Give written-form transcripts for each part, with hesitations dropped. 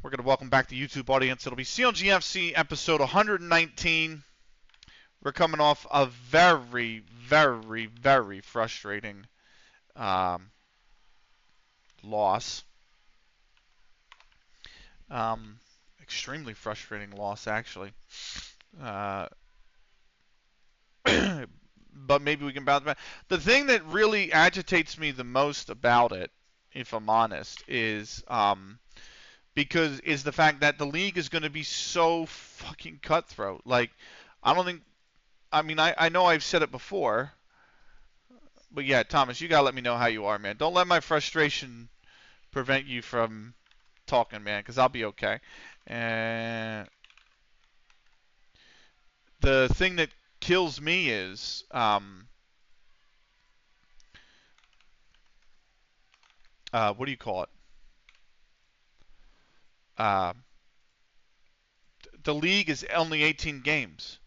We're going to welcome back the YouTube audience. It'll be CLG FC episode 119. We're coming off a very, very, very frustrating loss. Extremely frustrating loss, actually. But maybe we can bounce back. The thing that really agitates me the most about it, if I'm honest, is the fact that the league is going to be so fucking cutthroat. Like, I know I've said it before, but yeah, Thomas, you gotta let me know how you are, man. Don't let my frustration prevent you from talking, man, because I'll be okay. And the thing that kills me is what do you call it? The league is only 18 games.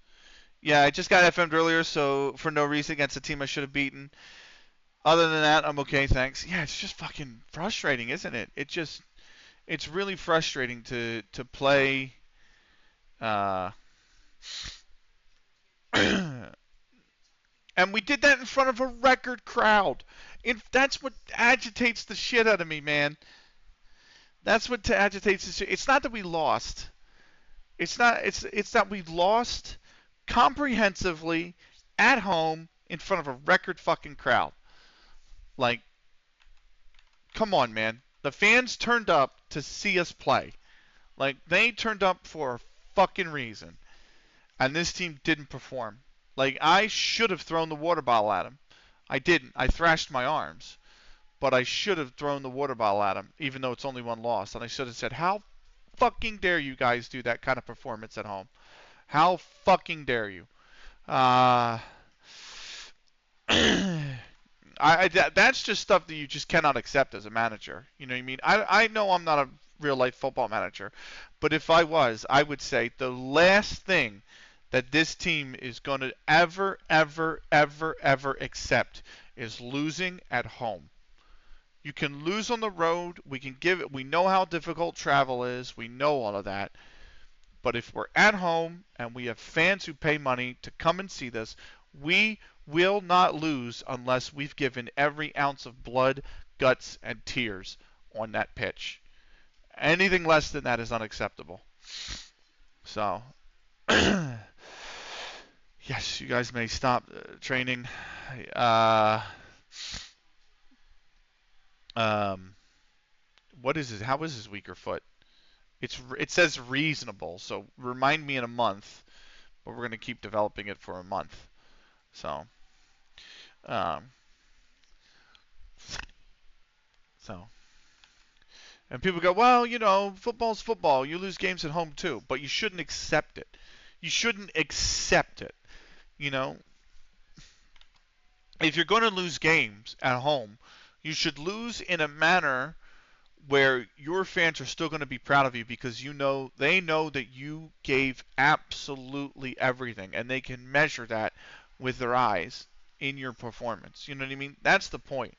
Yeah, I just got FM'd earlier, so for no reason against a team I should have beaten. Other than that, I'm okay, thanks. Yeah, it's just fucking frustrating, isn't it? It's really frustrating to play. And we did that in front of a record crowd. That's what agitates the shit out of me, man. That's what agitates the shit. It's not that we lost. It's that we lost comprehensively at home in front of a record fucking crowd. Like, come on, man. The fans turned up to see us play. Like, they turned up for a fucking reason. And this team didn't perform. Like, I should have thrown the water bottle at him. I didn't. I thrashed my arms. But I should have thrown the water bottle at him, even though it's only one loss. And I should have said, how fucking dare you guys do that kind of performance at home? How fucking dare you? That's just stuff that you just cannot accept as a manager. You know what I mean? I know I'm not a real-life football manager, but if I was, I would say the last thing that this team is going to ever accept is losing at home. You can lose on the road. We know how difficult travel is. We know all of that. But if we're at home and we have fans who pay money to come and see this, we will not lose unless we've given every ounce of blood, guts, and tears on that pitch. Anything less than that is unacceptable. So, yes, you guys may stop training. What is his? How is his weaker foot? It says reasonable, so remind me in a month. But we're going to keep developing it for a month. So, and people go, well, you know, football's football. You lose games at home too, but you shouldn't accept it. You shouldn't accept it. You know, if you're going to lose games at home, you should lose in a manner where your fans are still going to be proud of you because they know that you gave absolutely everything, and they can measure that with their eyes in your performance. You know what I mean? That's the point.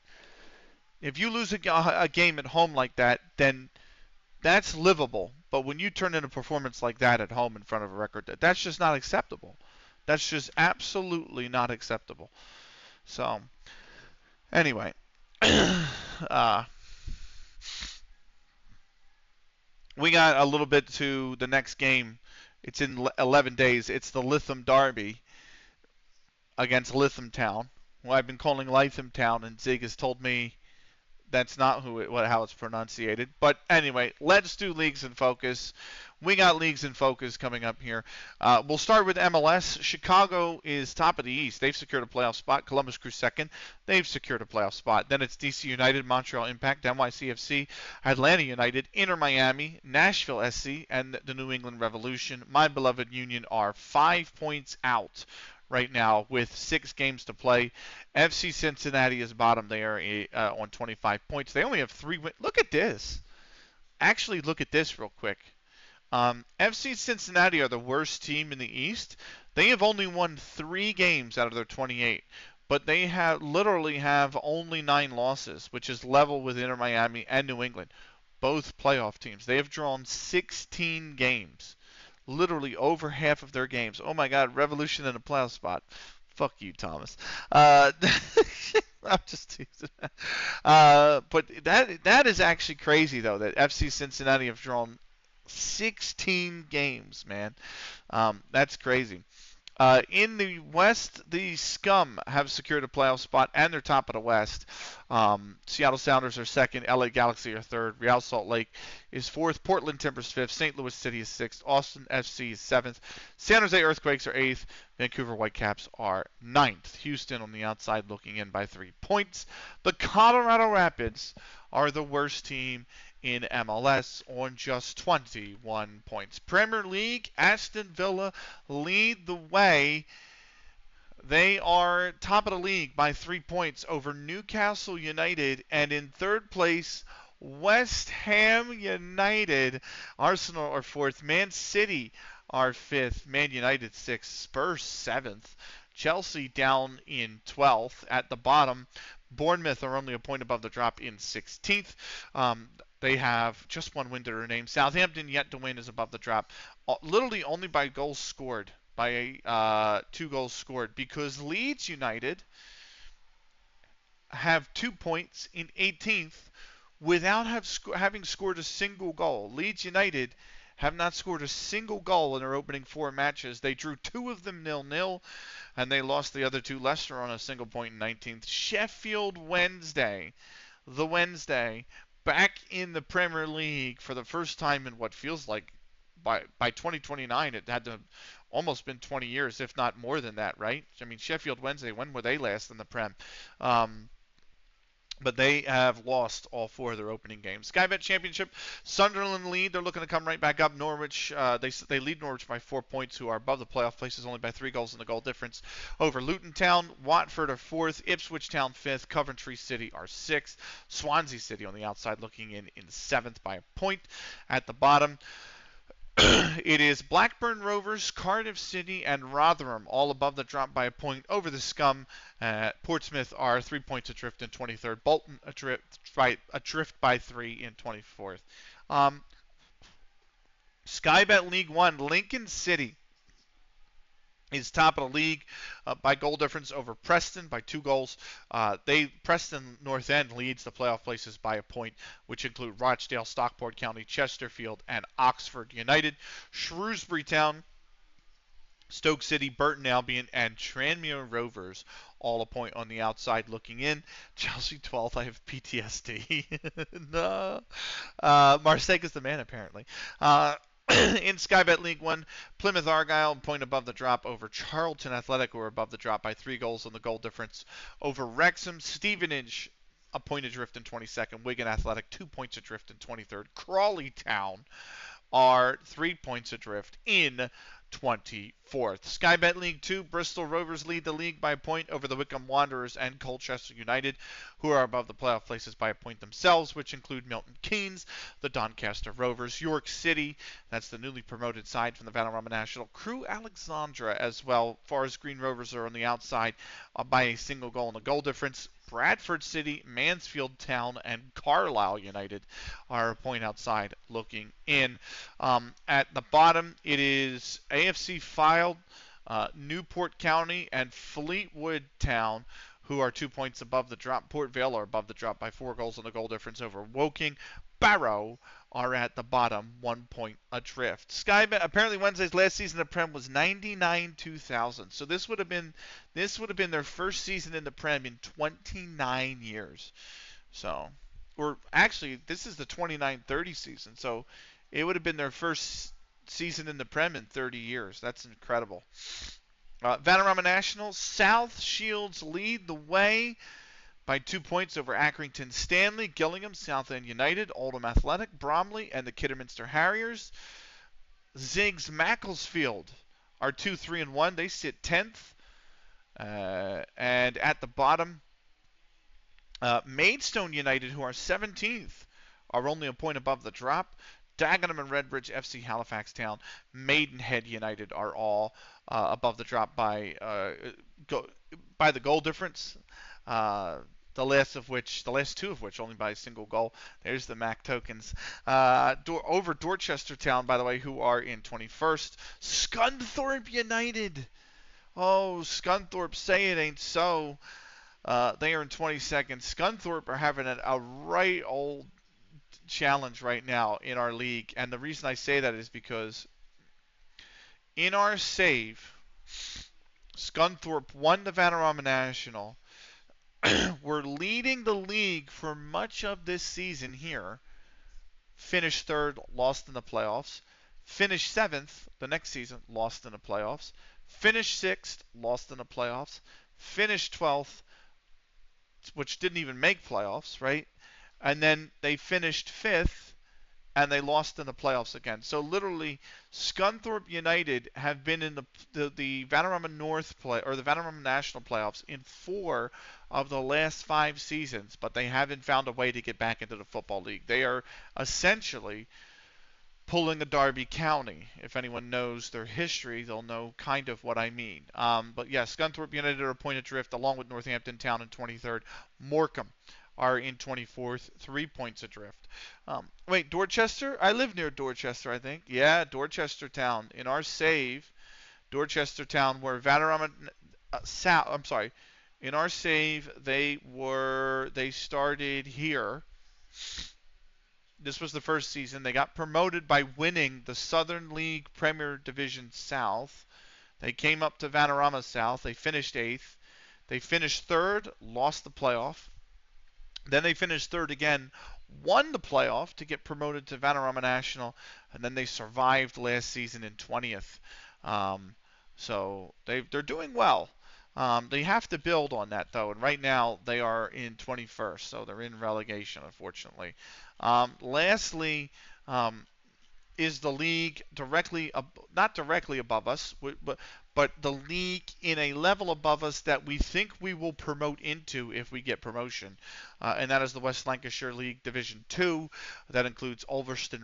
If you lose a game at home like that, then that's livable. But when you turn in a performance like that at home in front of a record, that's just not acceptable. That's just absolutely not acceptable. So, anyway. We got a little bit to the next game. It's in 11 days. It's the Lytham Derby against Lythamstown, who I've been calling LythamSt.Anne, and Zig has told me that's not how it's pronunciated. But anyway, let's do Leagues in Focus. We got Leagues in Focus coming up here. We'll start with MLS. Chicago is top of the East. They've secured a playoff spot. Columbus Crew second. They've secured a playoff spot. Then it's DC United, Montreal Impact, NYCFC, Atlanta United, Inter Miami, Nashville SC, and the New England Revolution. My beloved Union are 5 points out right now with 6 games to play. FC Cincinnati is bottom there on 25 points. They only have 3 wins. Look at this. Actually, look at this real quick. FC Cincinnati are the worst team in the East. They have only won 3 games out of their 28, but they literally have only 9 losses, which is level with Inter Miami and New England. both playoff teams. They have drawn 16 games, literally over half of their games. Oh my God, Revolution in a playoff spot. Fuck you, Thomas. I'm just teasing. But that is actually crazy though that FC Cincinnati have drawn 16 games, man. That's crazy. In the West, the Scum have secured a playoff spot, and they're top of the West. Seattle Sounders are second. LA Galaxy are third. Real Salt Lake is fourth. Portland Timbers fifth. St. Louis City is sixth. Austin FC is seventh. San Jose Earthquakes are eighth. Vancouver Whitecaps are ninth. Houston on the outside looking in by 3 points. The Colorado Rapids are the worst team in MLS on just 21 points. Premier League, Aston Villa lead the way. They are top of the league by 3 points over Newcastle United, and in third place, West Ham United. Arsenal are fourth. Man City are fifth. Man United sixth. Spurs seventh. Chelsea down in 12th. At the bottom, Bournemouth are only a point above the drop in 16th. They have just one win to their name. Southampton yet to win is above the drop, literally only by goals scored, by 2 goals scored, because Leeds United have 2 points in 18th without having scored a single goal. Leeds United have not scored a single goal in their opening 4 matches. They drew 2 of them 0-0, and they lost the other 2. Leicester on a single point in 19th. Sheffield Wednesday, back in the Premier League for the first time in what feels like by 2029 it had to almost been 20 years, if not more than that, right? I mean, Sheffield Wednesday, when were they last in the Prem? But they have lost all 4 of their opening games. Sky Bet Championship, Sunderland lead. They're looking to come right back up. Norwich, they lead Norwich by 4 points, who are above the playoff places only by 3 goals in the goal difference over Luton Town. Watford are 4th. Ipswich Town 5th. Coventry City are 6th. Swansea City on the outside looking in 7th by a point. At the bottom, it is Blackburn Rovers, Cardiff City, and Rotherham all above the drop by a point over the Scum. Portsmouth are 3 points adrift in 23rd. Bolton adrift by 3 in 24th. Sky Bet League One, Lincoln City is top of the league by goal difference over Preston by 2 goals. Preston North End leads the playoff places by a point, which include Rochdale, Stockport County, Chesterfield, and Oxford United. Shrewsbury Town, Stoke City, Burton Albion, and Tranmere Rovers all a point on the outside looking in. Chelsea 12th. I have PTSD. No. Marseille is the man, apparently. In Sky Bet League One, Plymouth Argyle, point above the drop over Charlton Athletic, who are above the drop by 3 goals on the goal difference over Wrexham. Stevenage, a point adrift in 22nd. Wigan Athletic, 2 points adrift in 23rd. Crawley Town are 3 points adrift in 24th. Sky Bet League 2, Bristol Rovers lead the league by a point over the Wycombe Wanderers and Colchester United, who are above the playoff places by a point themselves, which include Milton Keynes, the Doncaster Rovers, York City, that's the newly promoted side from the Vanarama National, Crewe Alexandra as well. Forest Green Rovers are on the outside by a single goal in the goal difference. Bradford City, Mansfield Town, and Carlisle United are a point outside looking in. At the bottom, it is AFC Fylde, Newport County, and Fleetwood Town, who are 2 points above the drop. Port Vale are above the drop by 4 goals on the goal difference over Woking. Barrow are at the bottom, 1 point adrift. Skybet, apparently Wednesday's last season of Prem was 99-2000. So this would have been their first season in the Prem in 29 years. So, or actually, this is the 29-30 season. So it would have been their first season in the Prem in 30 years. That's incredible. Vanarama National, South Shields lead the way by 2 points over Accrington Stanley, Gillingham, Southend United, Oldham Athletic, Bromley, and the Kidderminster Harriers. Ziggs Macclesfield are 2-3-1. They sit 10th. And at the bottom, Maidstone United, who are 17th, are only a point above the drop. Dagenham and Redbridge, FC Halifax Town, Maidenhead United are all above the drop by the goal difference. The last two of which only by a single goal. There's the MAC tokens. Over Dorchester Town, by the way, who are in 21st. Scunthorpe United. Oh, Scunthorpe, say it ain't so. They are in 22nd. Scunthorpe are having a right old challenge right now in our league, and the reason I say that is because in our save, Scunthorpe won the Vanarama National. We're leading the league for much of this season here. Finished third, lost in the playoffs. Finished seventh the next season, lost in the playoffs. Finished sixth, lost in the playoffs. Finished 12th, which didn't even make playoffs, right? And then they finished fifth, and they lost in the playoffs again. So literally, Scunthorpe United have been in the Vanarama North play or the Vanarama National playoffs in 4 of the last 5 seasons, but they haven't found a way to get back into the football league. They are essentially pulling a Derby County. If anyone knows their history, they'll know kind of what I mean. But yes, Scunthorpe United are a point adrift, along with Northampton Town in 23rd. Morecambe are in 24th, 3 points adrift. Wait, Dorchester? I live near Dorchester, I think. Yeah, Dorchester Town. In our save, Dorchester Town were Vanarama South. I'm sorry. In our save, they started here. This was the first season. They got promoted by winning the Southern League Premier Division South. They came up to Vanarama South. They finished 8th. They finished 3rd, lost the playoff. Then they finished 3rd again, won the playoff to get promoted to Vanarama National, and then they survived last season in 20th. So they're doing well. They have to build on that, though, and right now they are in 21st, so they're in relegation, unfortunately. Lastly, is the league not directly above us, but the league in a level above us that we think we will promote into if we get promotion, and that is the West Lancashire League Division 2. That includes Ulverston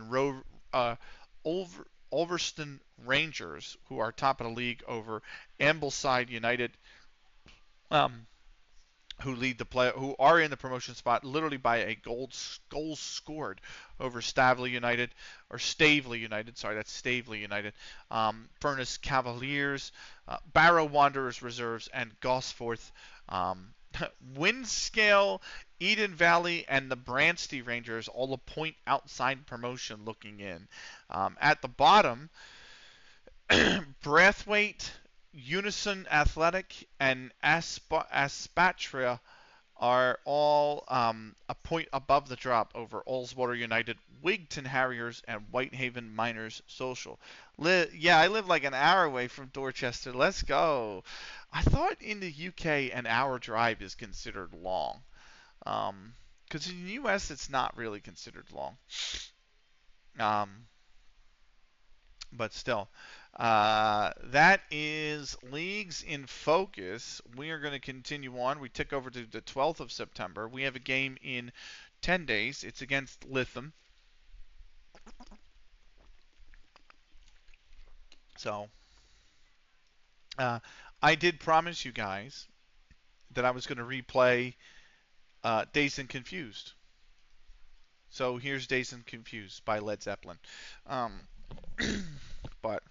Rangers, who are top of the league over Ambleside United. Who are in the promotion spot literally by a goal scored over Stavely United, or Stavely United. Sorry, that's Stavely United. Furnace Cavaliers, Barrow Wanderers Reserves, and Gosforth. Windscale, Eden Valley, and the Bransty Rangers all a point outside promotion looking in. At the bottom, Brathwaite, Unison Athletic, and Aspatria are all a point above the drop over Ullswater United, Wigton Harriers, and Whitehaven Miners Social. I live like an hour away from Dorchester. Let's go. I thought in the UK an hour drive is considered long. Because in the US it's not really considered long. But still. That is Leagues in Focus. We are going to continue on. We tick over to the 12th of September. We have a game in 10 days. It's against Lytham. So, I did promise you guys that I was going to replay Dazed and Confused. So here's Dazed and Confused by Led Zeppelin. But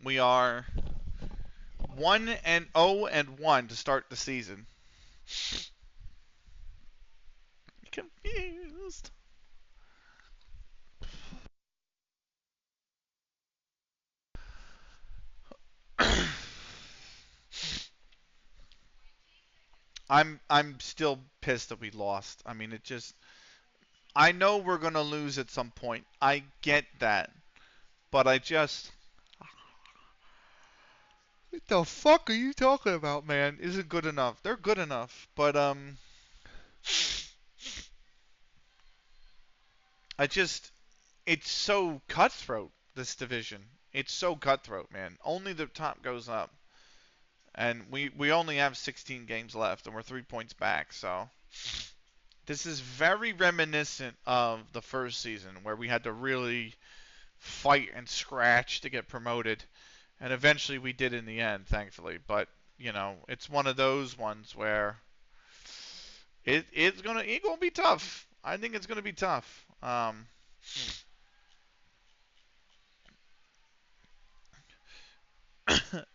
we are 1-0-1 to start the season. Confused. I'm still pissed that we lost. I mean, I know we're going to lose at some point. I get that. But what the fuck are you talking about, man? Isn't good enough. They're good enough, but it's so cutthroat, this division. It's so cutthroat, man. Only the top goes up. And we only have 16 games left, and we're 3 points back, so this is very reminiscent of the first season, where we had to really fight and scratch to get promoted, and eventually we did in the end, thankfully. But It's one of those ones where it's gonna be tough. I think it's gonna be tough.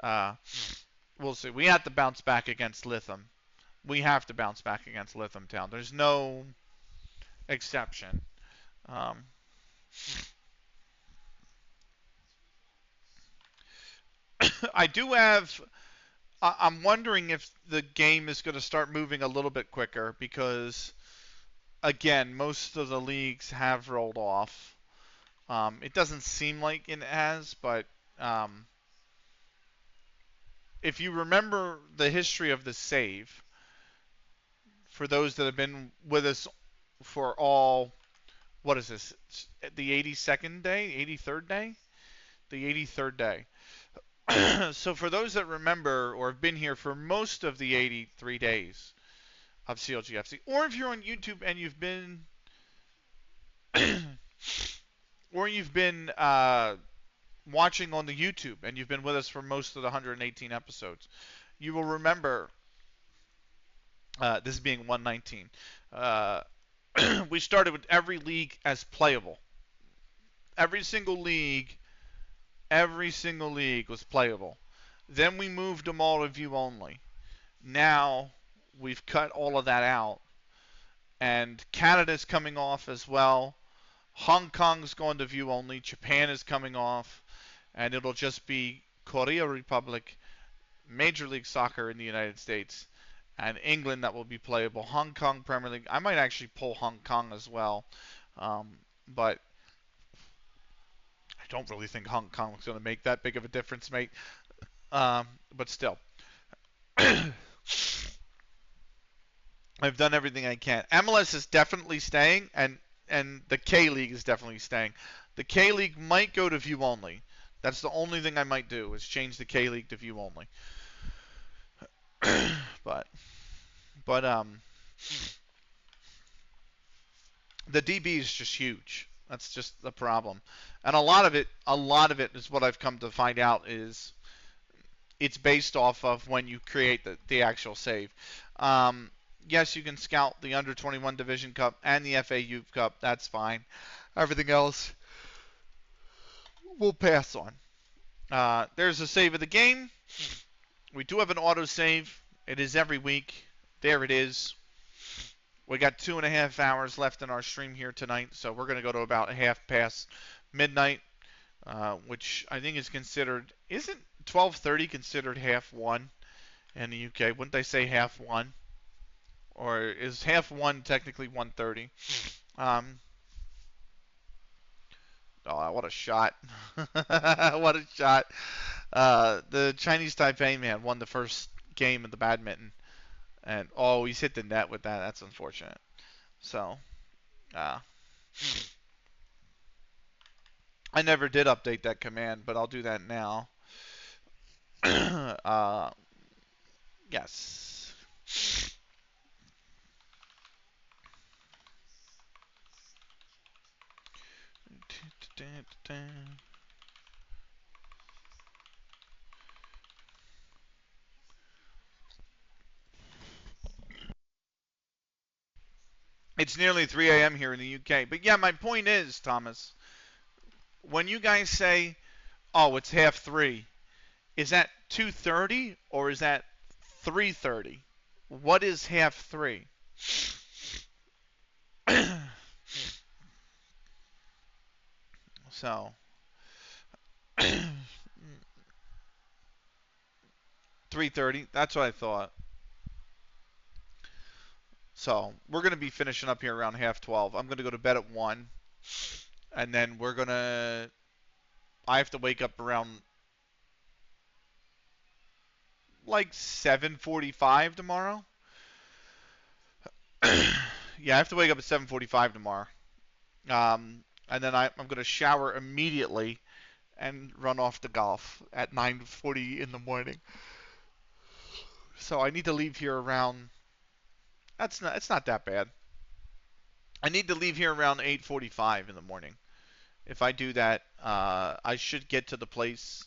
Uh, we'll see. We have to bounce back against Lytham. We have to bounce back against Lytham Town. There's no exception. Um, I do have. I'm wondering if the game is going to start moving a little bit quicker because, again, most of the leagues have rolled off. It doesn't seem like it has, but um, if you remember the history of the save, for those that have been with us for all, what is this? The 82nd day, 83rd day, the 83rd day. So for those that remember or have been here for most of the 83 days of CLG FC, or if you're on YouTube and you've been, or you've been watching on the YouTube and you've been with us for most of the 118 episodes, you will remember this being 119. Uh, we started with every league as playable. Every single league, every single league was playable. Then we moved them all to view only. Now we've cut all of that out, and Canada's coming off as well. Hong Kong's going to view only. Japan is coming off, and it'll just be Korea Republic, Major League Soccer in the United States, and England that will be playable. Hong Kong Premier League. I might actually pull Hong Kong as well, but I don't really think Hong Kong is going to make that big of a difference, mate. But still, I've done everything I can. MLS is definitely staying, and the K League is definitely staying. The K League might go to view only. That's the only thing I might do is change the K League to view only. but but the DB is just huge. That's just the problem. And a lot of it is what I've come to find out is it's based off of when you create the actual save. Yes, you can scout the under 21 Division Cup and the FA Youth Cup. That's fine. Everything else we'll pass on. There's a save of the game. We do have an auto save. It is every week. There it is. We got 2.5 hours left in our stream here tonight, so we're going to go to about half past midnight, which I think is considered. Isn't 12:30 considered half one in the UK? Wouldn't they say half one? Or is half one technically 1:30? Um, oh, what a shot! What a shot! The Chinese Taipei man won the first game of the badminton, and oh, he's hit the net with that. That's unfortunate. So, uh, I never did update that command, but I'll do that now. Yes. It's nearly 3 a.m. here in the UK. But yeah, my point is, Thomas, when you guys say, "Oh, it's half 3," is that 2:30 or is that 3:30? What is half 3? So, 3:30. That's what I thought. So we're gonna be finishing up here around half 12. I'm gonna go to bed at 1, and then we're gonna. I have to wake up around like 7:45 tomorrow. Yeah, I have to wake up at 7:45 tomorrow. And then I'm gonna shower immediately and run off to golf at 9:40 in the morning. So I need to leave here around. That's not. It's not that bad. I need to leave here around 8:45 in the morning. If I do that, I should get to the place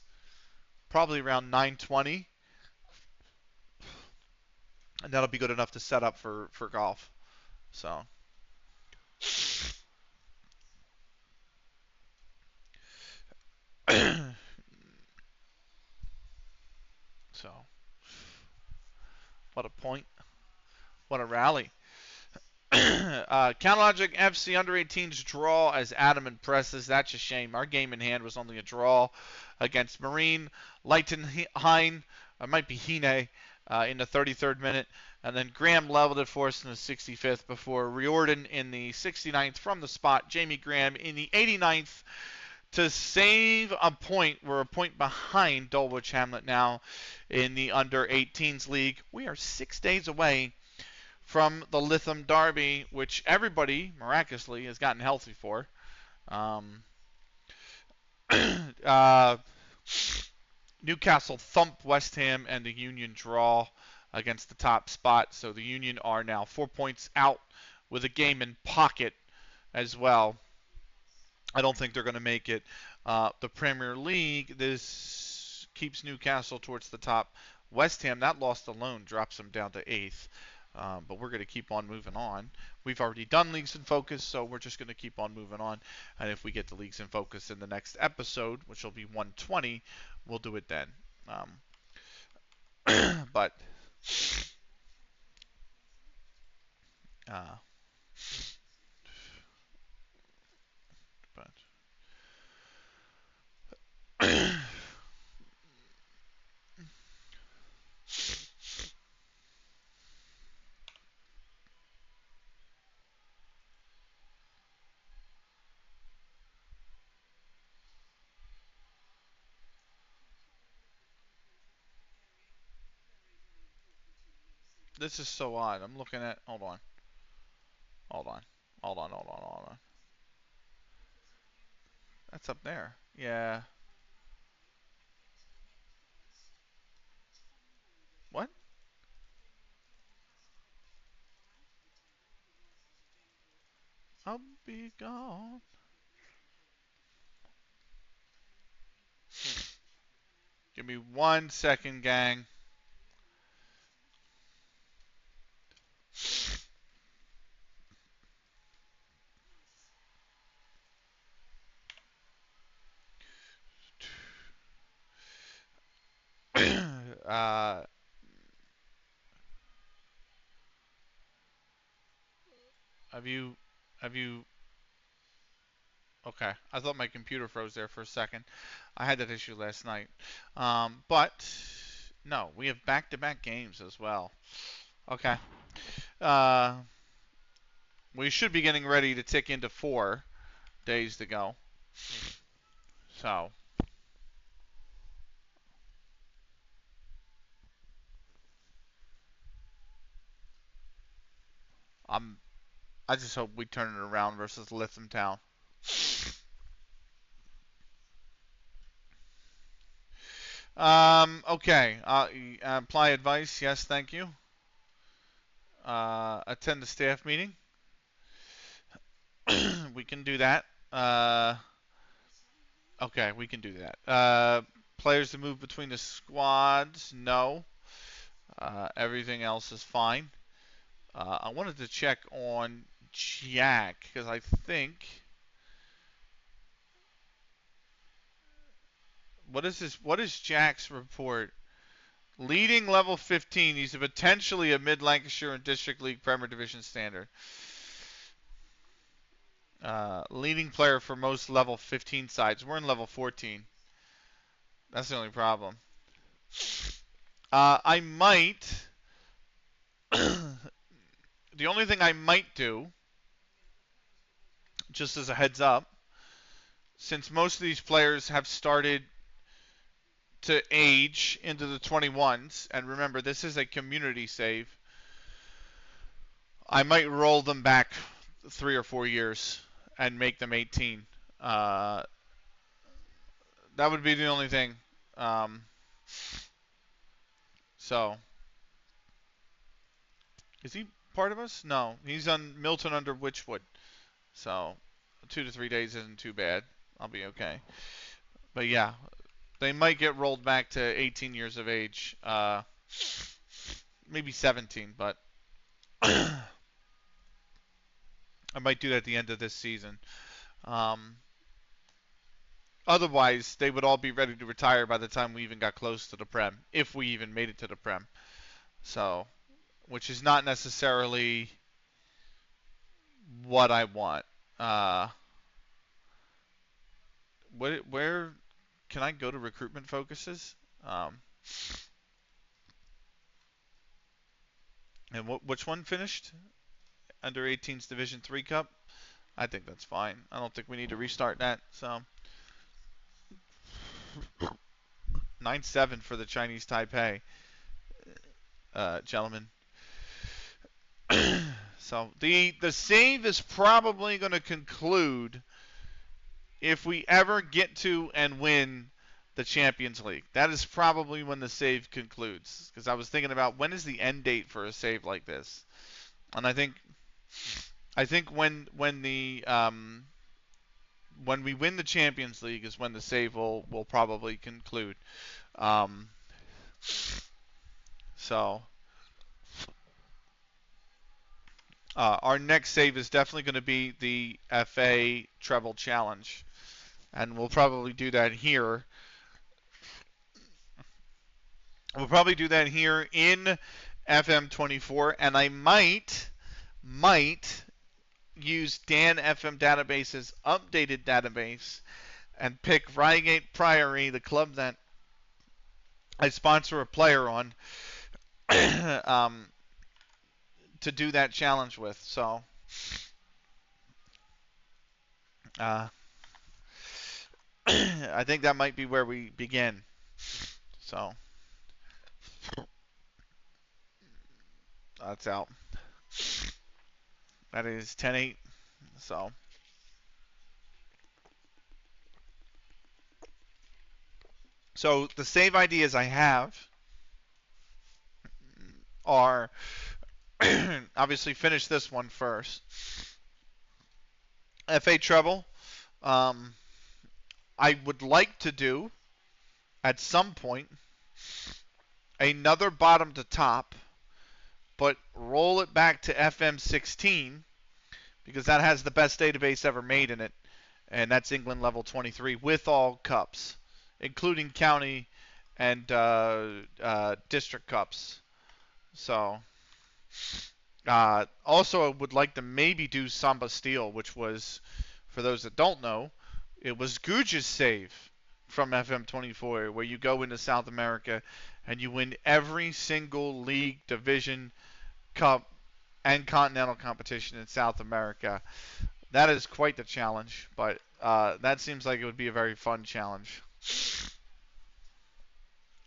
probably around 9:20. and that'll be good enough to set up for golf. So. So, what a point. What a rally. CLG FC under 18s draw as Adam impresses. That's a shame. Our game in hand was only a draw against Marine. Lightenheim, might be Hine, in the 33rd minute. And then Graham leveled it for us in the 65th before Riordan in the 69th from the spot. Jamie Graham in the 89th to save a point. We're a point behind Dulwich Hamlet now in the under 18s league. We are 6 days away from the Lytham Derby, which everybody miraculously has gotten healthy for. uh, Newcastle thump West Ham and the Union draw against the top spot. So the Union are now 4 points out with a game in pocket as well. I don't think they're going to make it. The Premier League, this keeps Newcastle towards the top. West Ham, that loss alone drops them down to 8th. But we're going to keep on moving on. We've already done Leagues in Focus, so we're just going to keep on moving on. And if we get to Leagues in Focus in the next episode, which will be 120, we'll do it then. But uh, but this is so odd. I'm looking at. Hold on. Hold on. Hold on. Hold on. Hold on. That's up there. Yeah. What? I'll be gone. Give me 1 second, gang. uh, have you, have you? Okay, I thought my computer froze there for a second. I had that issue last night. But no, we have back-to-back games as well. Okay. Uh, we should be getting ready to tick into 4 days to go. So. I just hope we turn it around versus Lytham Town. Okay. Apply advice. Yes, thank you. Attend the staff meeting. We can do that. Okay, we can do that. Players to move between the squads. No. Everything else is fine. I wanted to check on Jack because I think. What is this? What is Jack's report? Leading level 15. He's potentially a Mid-Lancashire and District League Premier Division standard. Leading player for most level 15 sides. We're in level 14. That's the only problem. I might. The only thing I might do, just as a heads up, since most of these players have started to age into the 21s, and remember, this is a community save, I might roll them back 3 or 4 years and make them 18. That would be the only thing. So, is he part of us? No, he's on Milton under Witchwood. So, 2 to 3 days isn't too bad. I'll be okay. But yeah, they might get rolled back to 18 years of age. maybe 17, but I might do that at the end of this season. Um, Otherwise, they would all be ready to retire by the time we even got close to the Prem, if we even made it to the Prem. So, which is not necessarily what I want. Uh, where can I go to recruitment focuses? Um, and which one finished? Under 18's Division 3 Cup? I think that's fine. I don't think we need to restart that. So 9-7 for the Chinese Taipei, gentlemen. So the save is probably going to conclude if we ever get to and win the Champions League. That is probably when the save concludes. Because I was thinking about when is the end date for a save like this, and I think when we win the Champions League is when the save will probably conclude. Um, so our next save is definitely going to be the FA Treble Challenge, and we'll probably do that here. We'll probably do that here in FM24, and I might use Dan FM Database's updated database and pick Reigate Priory, the club that I sponsor a player on, to do that challenge with. So, I think that might be where we begin. So, that's out. That is 10-8. So the save ideas I have are obviously finish this one first. FA Treble. I would like to do at some point another bottom to top, but roll it back to FM16 because that has the best database ever made in it, and that's England level 23 with all cups, including county and district cups. So, also, I would like to maybe do Samba Steel, which was, for those that don't know, it was Guja's save from FM24, where you go into South America and you win every single league, division, cup, and continental competition in South America. That is quite the challenge, but that seems like it would be a very fun challenge.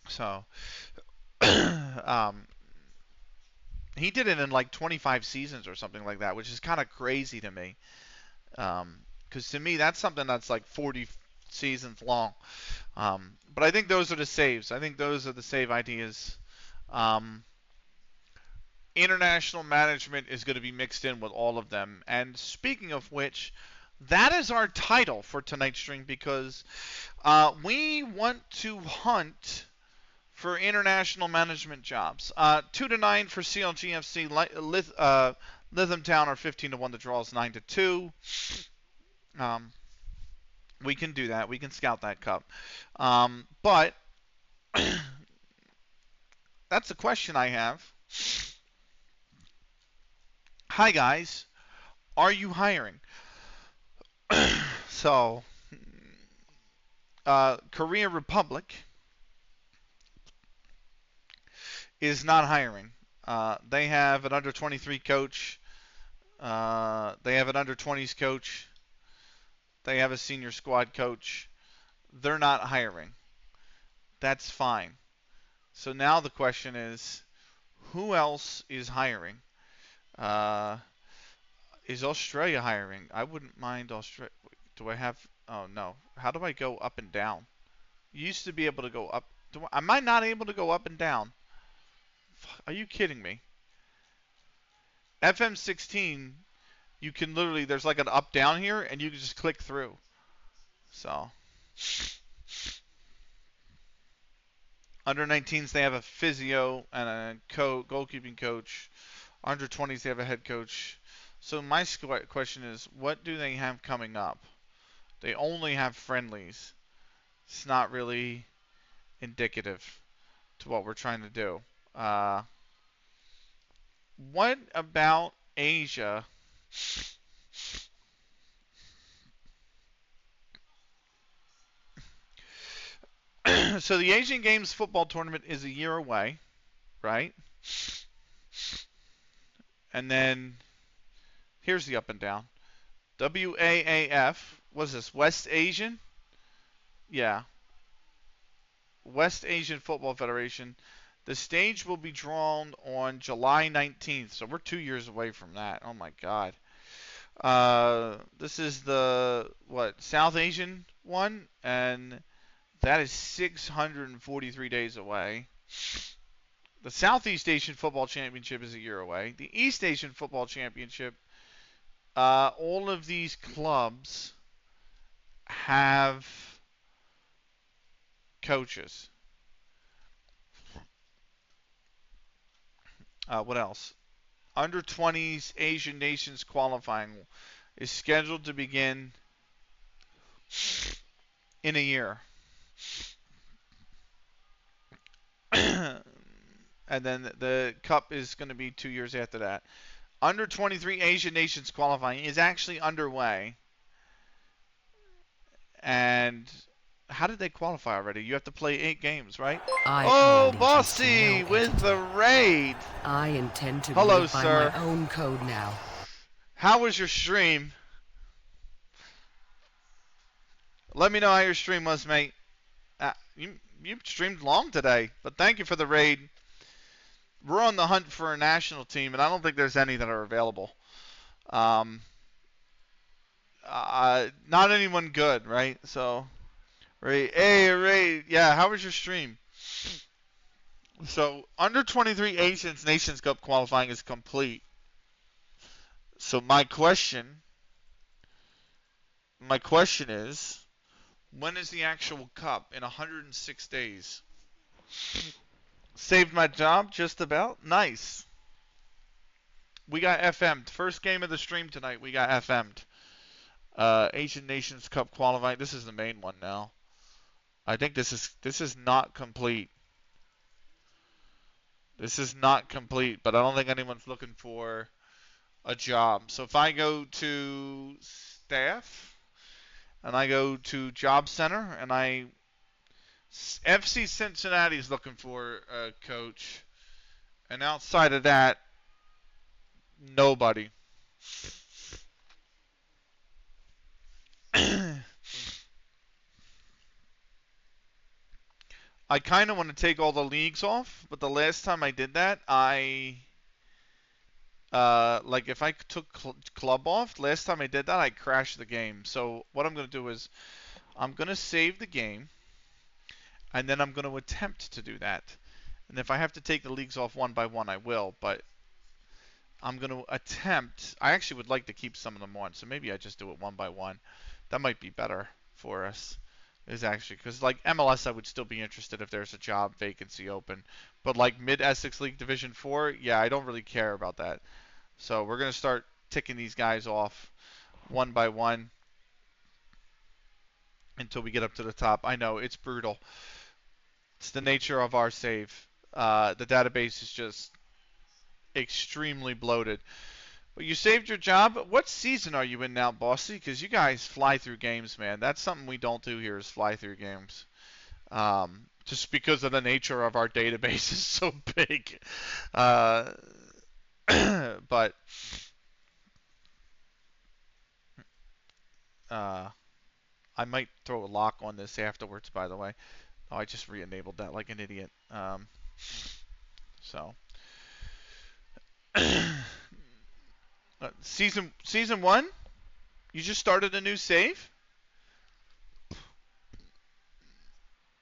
So, he did it in like 25 seasons or something like that, which is kind of crazy to me. Because to me, that's something that's like 40 seasons long. But I think those are the saves. I think those are the save ideas. International management is going to be mixed in with all of them. And speaking of which, that is our title for tonight's stream because we want to hunt for international management jobs. 2-9 for CLG FC. LythamSt.Anne are 15-1. The draw is 9-2. We can do that. We can scout that cup. But that's the question I have. Hi guys, are you hiring? So, Korea Republic is not hiring. They have an under 23 coach. They have an under 20s coach. They have a senior squad coach. They're not hiring. That's fine. So now the question is, who else is hiring? Is Australia hiring? I wouldn't mind Australia. Do I have? Oh no. How do I go up and down? You used to be able to go up. Am I not able to go up and down? Are you kidding me? FM16, you can literally, there's like an up down here, and you can just click through. So, Under 19s, they have a physio and a goalkeeping coach. Under 20s, they have a head coach. So my question is, what do they have coming up? They only have friendlies. It's not really indicative to what we're trying to do. What about Asia? So the Asian Games football tournament is a year away, right? And then here's the up and down. WAAF, what is this, West Asian? Yeah, West Asian Football Federation. The stage will be drawn on July 19th, so we're 2 years away from that. Oh my God. This is the South Asian one, and that is 643 days away. The Southeast Asian Football Championship is a year away. The East Asian Football Championship, all of these clubs have coaches. What else? Under 20s Asian nations qualifying is scheduled to begin in a year. And then the cup is going to be 2 years after that. Under 23 Asian nations qualifying is actually underway. And how did they qualify already? You have to play 8 games, right? Bossy with the raid. I intend to live by sir. my own code now. How was your stream? Let me know how your stream was, mate. You streamed long today, but thank you for the raid. We're on the hunt for a national team, and I don't think there's any that are available. Not anyone good, right? So, Ray, yeah, how was your stream? So, under 23 Asian Nations Cup qualifying is complete. So my question is, when is the actual cup? In 106 days. Saved my job just about. Nice. We got FM'd. First game of the stream tonight, we got FM'd. Asian Nations Cup qualifying. This is the main one now. I think this is not complete. This is not complete, but I don't think anyone's looking for a job. So if I go to staff and I go to job center and FC Cincinnati is looking for a coach, and outside of that, nobody. I kind of want to take all the leagues off, but the last time I did that, if I took club off, last time I did that, I crashed the game. So what I'm going to do is I'm going to save the game, and then I'm going to attempt to do that. And if I have to take the leagues off one by one, I will, but I'm going to attempt. I actually would like to keep some of them on, so maybe I just do it one by one. That might be better for us. Is actually because like MLS, I would still be interested if there's a job vacancy open, but like Mid Essex League Division 4, yeah, I don't really care about that. So we're gonna start ticking these guys off one by one until we get up to the top. I know it's brutal. It's the nature of our save. The database is just extremely bloated. But you saved your job. What season are you in now, Bossy? Because you guys fly through games, man. That's something we don't do here is fly through games. Just because of the nature of our database is so big. But I might throw a lock on this afterwards, by the way. Oh, I just re-enabled that like an idiot. So... Season 1? You just started a new save?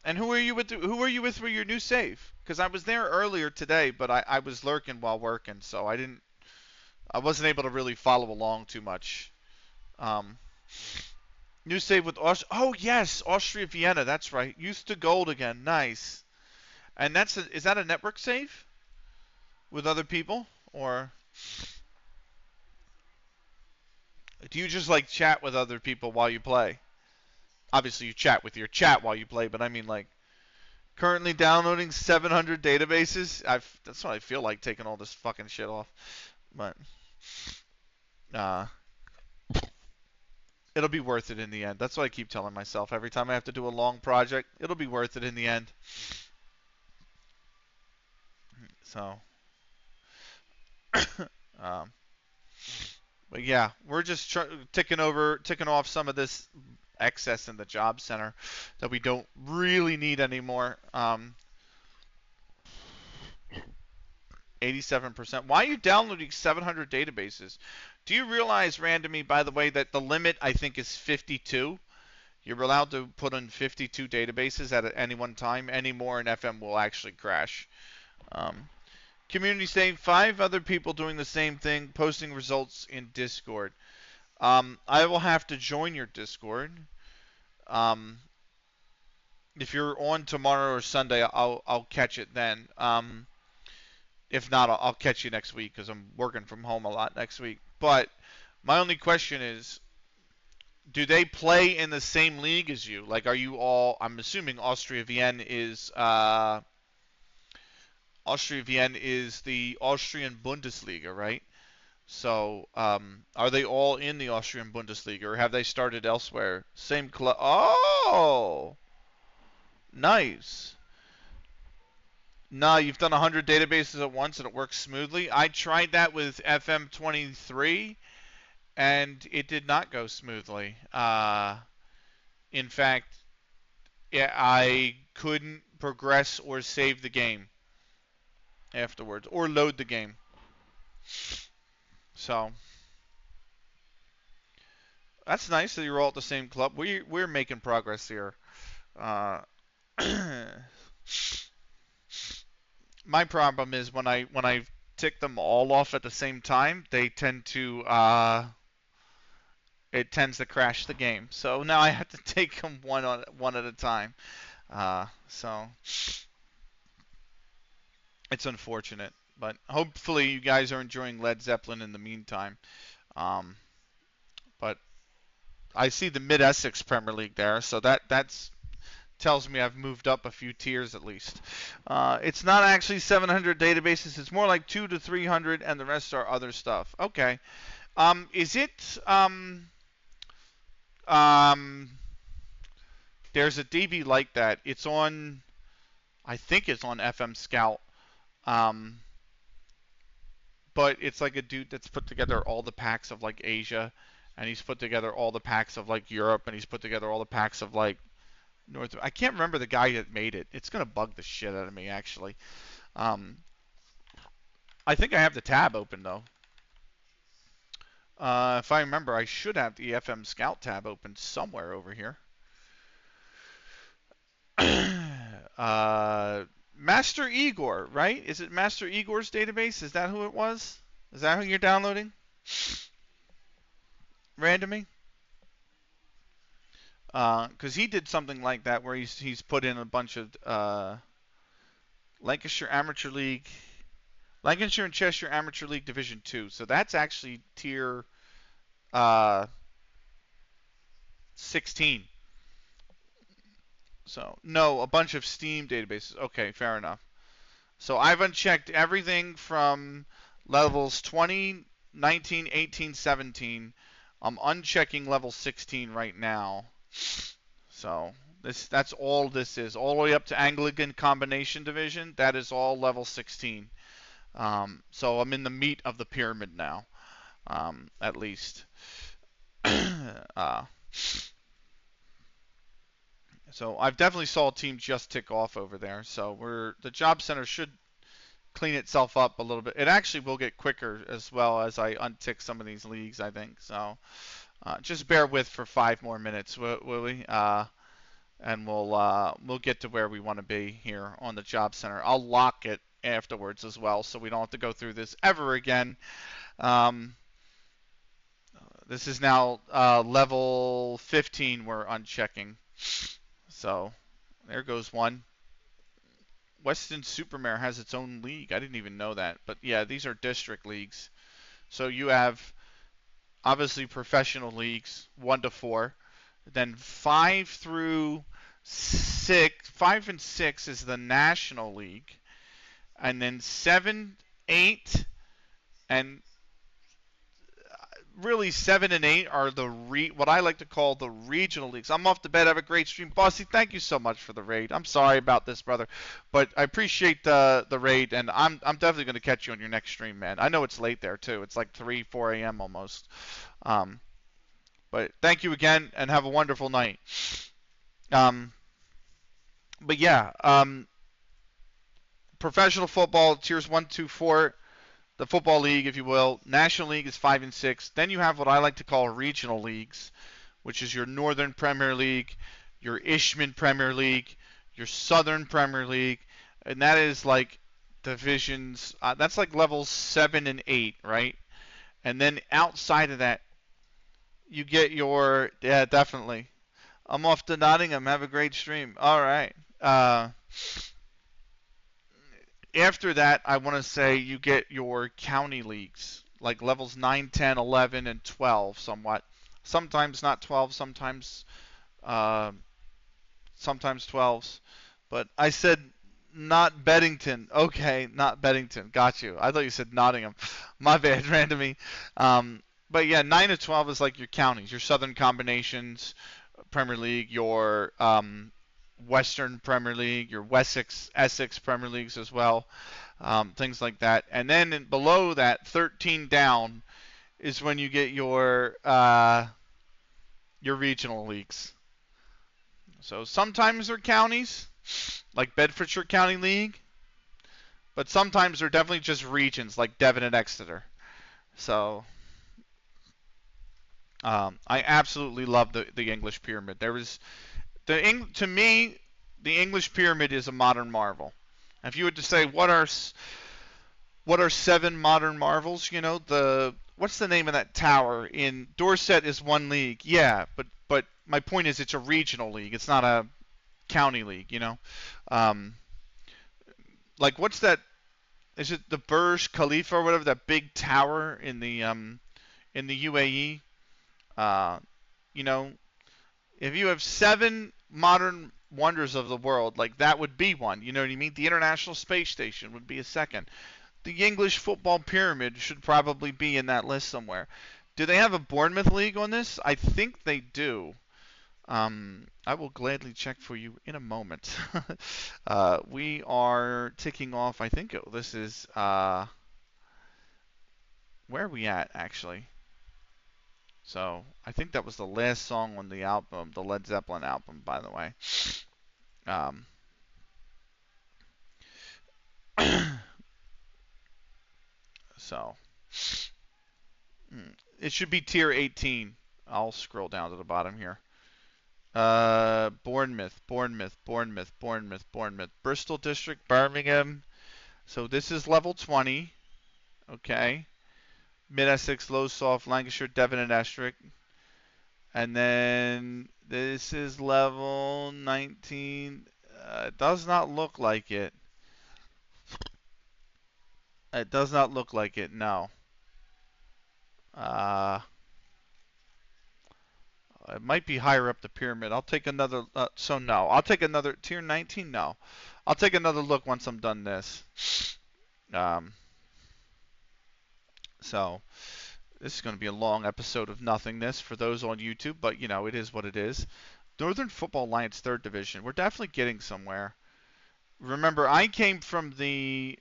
And who are you with for your new save? Because I was there earlier today, but I was lurking while working, so I wasn't able to really follow along too much. New save with Austria. Oh yes, Austria Vienna. That's right. Youth to gold again. Nice. And is that a network save with other people, or do you just like chat with other people while you play? Obviously, you chat with your chat while you play, but I mean like currently downloading 700 databases. That's what I feel like taking all this fucking shit off, but uh, it'll be worth it in the end. That's what I keep telling myself every time I have to do a long project. It'll be worth it in the end. So, um, but yeah, we're just ticking off some of this excess in the job center that we don't really need anymore. 87%. Why are you downloading 700 databases? Do you realize, Randomy, by the way, that the limit I think is 52? You're allowed to put in 52 databases at any one time. Any more in FM will actually crash. Um, Community saying 5 other people doing the same thing, posting results in Discord. I will have to join your Discord. Um, if you're on tomorrow or Sunday, I'll catch it then. If not, I'll catch you next week because I'm working from home a lot next week. But my only question is, do they play in the same league as you? Like, are you all? I'm assuming Austria Vienna is the Austrian Bundesliga, right? So, are they all in the Austrian Bundesliga, or have they started elsewhere? Same club. Oh, nice. No, you've done 100 databases at once and it works smoothly. I tried that with FM23 and it did not go smoothly. In fact, yeah, I couldn't progress or save the game afterwards or load the game. So that's nice that you're all at the same club. We're making progress here. Uh, my problem is when I tick them all off at the same time, they tend to it tends to crash the game. So now I have to take them one at a time. So it's unfortunate, but hopefully you guys are enjoying Led Zeppelin in the meantime. Um, but I see the Mid Essex Premier League there, so that's tells me I've moved up a few tiers at least. It's not actually 700 databases; it's more like 200 to 300, and the rest are other stuff. Okay. Is it um? There's a DB like that. It's on. I think it's on FM Scout. Um, but it's like a dude that's put together all the packs of like Asia, and he's put together all the packs of like Europe, and he's put together all the packs of like North. I can't remember the guy that made it. It's gonna bug the shit out of me actually. Um, I think I have the tab open though. If I remember, I should have the FM Scout tab open somewhere over here. Master Igor, right? Is it Master Igor's database? Is that who it was? Is that who you're downloading? Randomly? Because he did something like that where he's put in a bunch of Lancashire Amateur League, Lancashire and Cheshire Amateur League Division 2. So that's actually tier uh, 16. So no, a bunch of Steam databases. Okay, fair enough. So I've unchecked everything from levels 20, 19, 18, 17. I'm unchecking level 16 right now. So that's all this is. All the way up to Anglican Combination Division, that is all level 16. So I'm in the meat of the pyramid now, at least. So I've definitely saw a team just tick off over there. So the job center should clean itself up a little bit. It actually will get quicker as well as I untick some of these leagues, I think. So just bear with for 5 more minutes, will we? And we'll get to where we want to be here on the job center. I'll lock it afterwards as well, so we don't have to go through this ever again. This is now level 15 we're unchecking. So there goes one. Weston Supermare has its own league. I didn't even know that. But yeah, these are district leagues. So you have obviously professional leagues, 1 to 4. Then 5 and 6 is the National League. And then 7, 8, and really 7 and 8 are what I like to call the regional leagues. I'm off to bed. Have a great stream, Bossy. Thank you so much for the raid. I'm sorry about this, brother, but I appreciate the raid, and I'm definitely going to catch you on your next stream, man. I know it's late there too. It's like 3, 4 a.m. almost. But thank you again, and have a wonderful night. But yeah, professional football tiers 1, 2, 4. The football league, if you will. National League is 5 and 6. Then you have what I like to call regional leagues, which is your Northern Premier League, your Ishman Premier League, your Southern Premier League, and that is like divisions. That's like levels 7 and 8, right? And then outside of that, you get your definitely. I'm off to Nottingham. Have a great stream. All right. After that, I want to say you get your county leagues, like levels 9, 10, 11, and 12 somewhat. Sometimes not 12, uh, sometimes 12s. But I said not Beddington. Okay, not Beddington. Got you. I thought you said Nottingham. My bad, randomly. But yeah, 9 to 12 is like your counties, your Southern Combinations Premier League, your Western Premier League, your Essex Premier Leagues as well, things like that. And then below that, 13 down, is when you get your regional leagues. So sometimes they're counties, like Bedfordshire County League, but sometimes they're definitely just regions, like Devon and Exeter. So I absolutely love the English Pyramid. To me, the English Pyramid is a modern marvel. If you were to say what are 7 modern marvels, what's the name of that tower in Dorset is one league. Yeah, but my point is it's a regional league. It's not a county league, like what's that? Is it the Burj Khalifa or whatever, that big tower in the UAE? Uh, you know, if you have 7 modern wonders of the world, like that would be one. You know what I mean? The International Space Station would be a second. The English Football Pyramid should probably be in that list somewhere. Do they have a Bournemouth league on this? I think they do. I will gladly check for you in a moment. We are ticking off. I think this is where are we at actually? So I think that was the last song on the album, the Led Zeppelin album, by the way. So it should be tier 18. I'll scroll down to the bottom here. Bournemouth, Bristol District, Birmingham. So this is level 20. Okay. Mid-Essex, Lowestoft, Lancashire, Devon, and Estrick. And then this is level 19. It does not look like it. It does not look like it, no. It might be higher up the pyramid. I'll take another. So no, I'll take another tier 19. No, I'll take another look once I'm done this. So this is going to be a long episode of nothingness for those on YouTube, but it is what it is. Northern Football Alliance 3rd Division. We're definitely getting somewhere. Remember, I came from the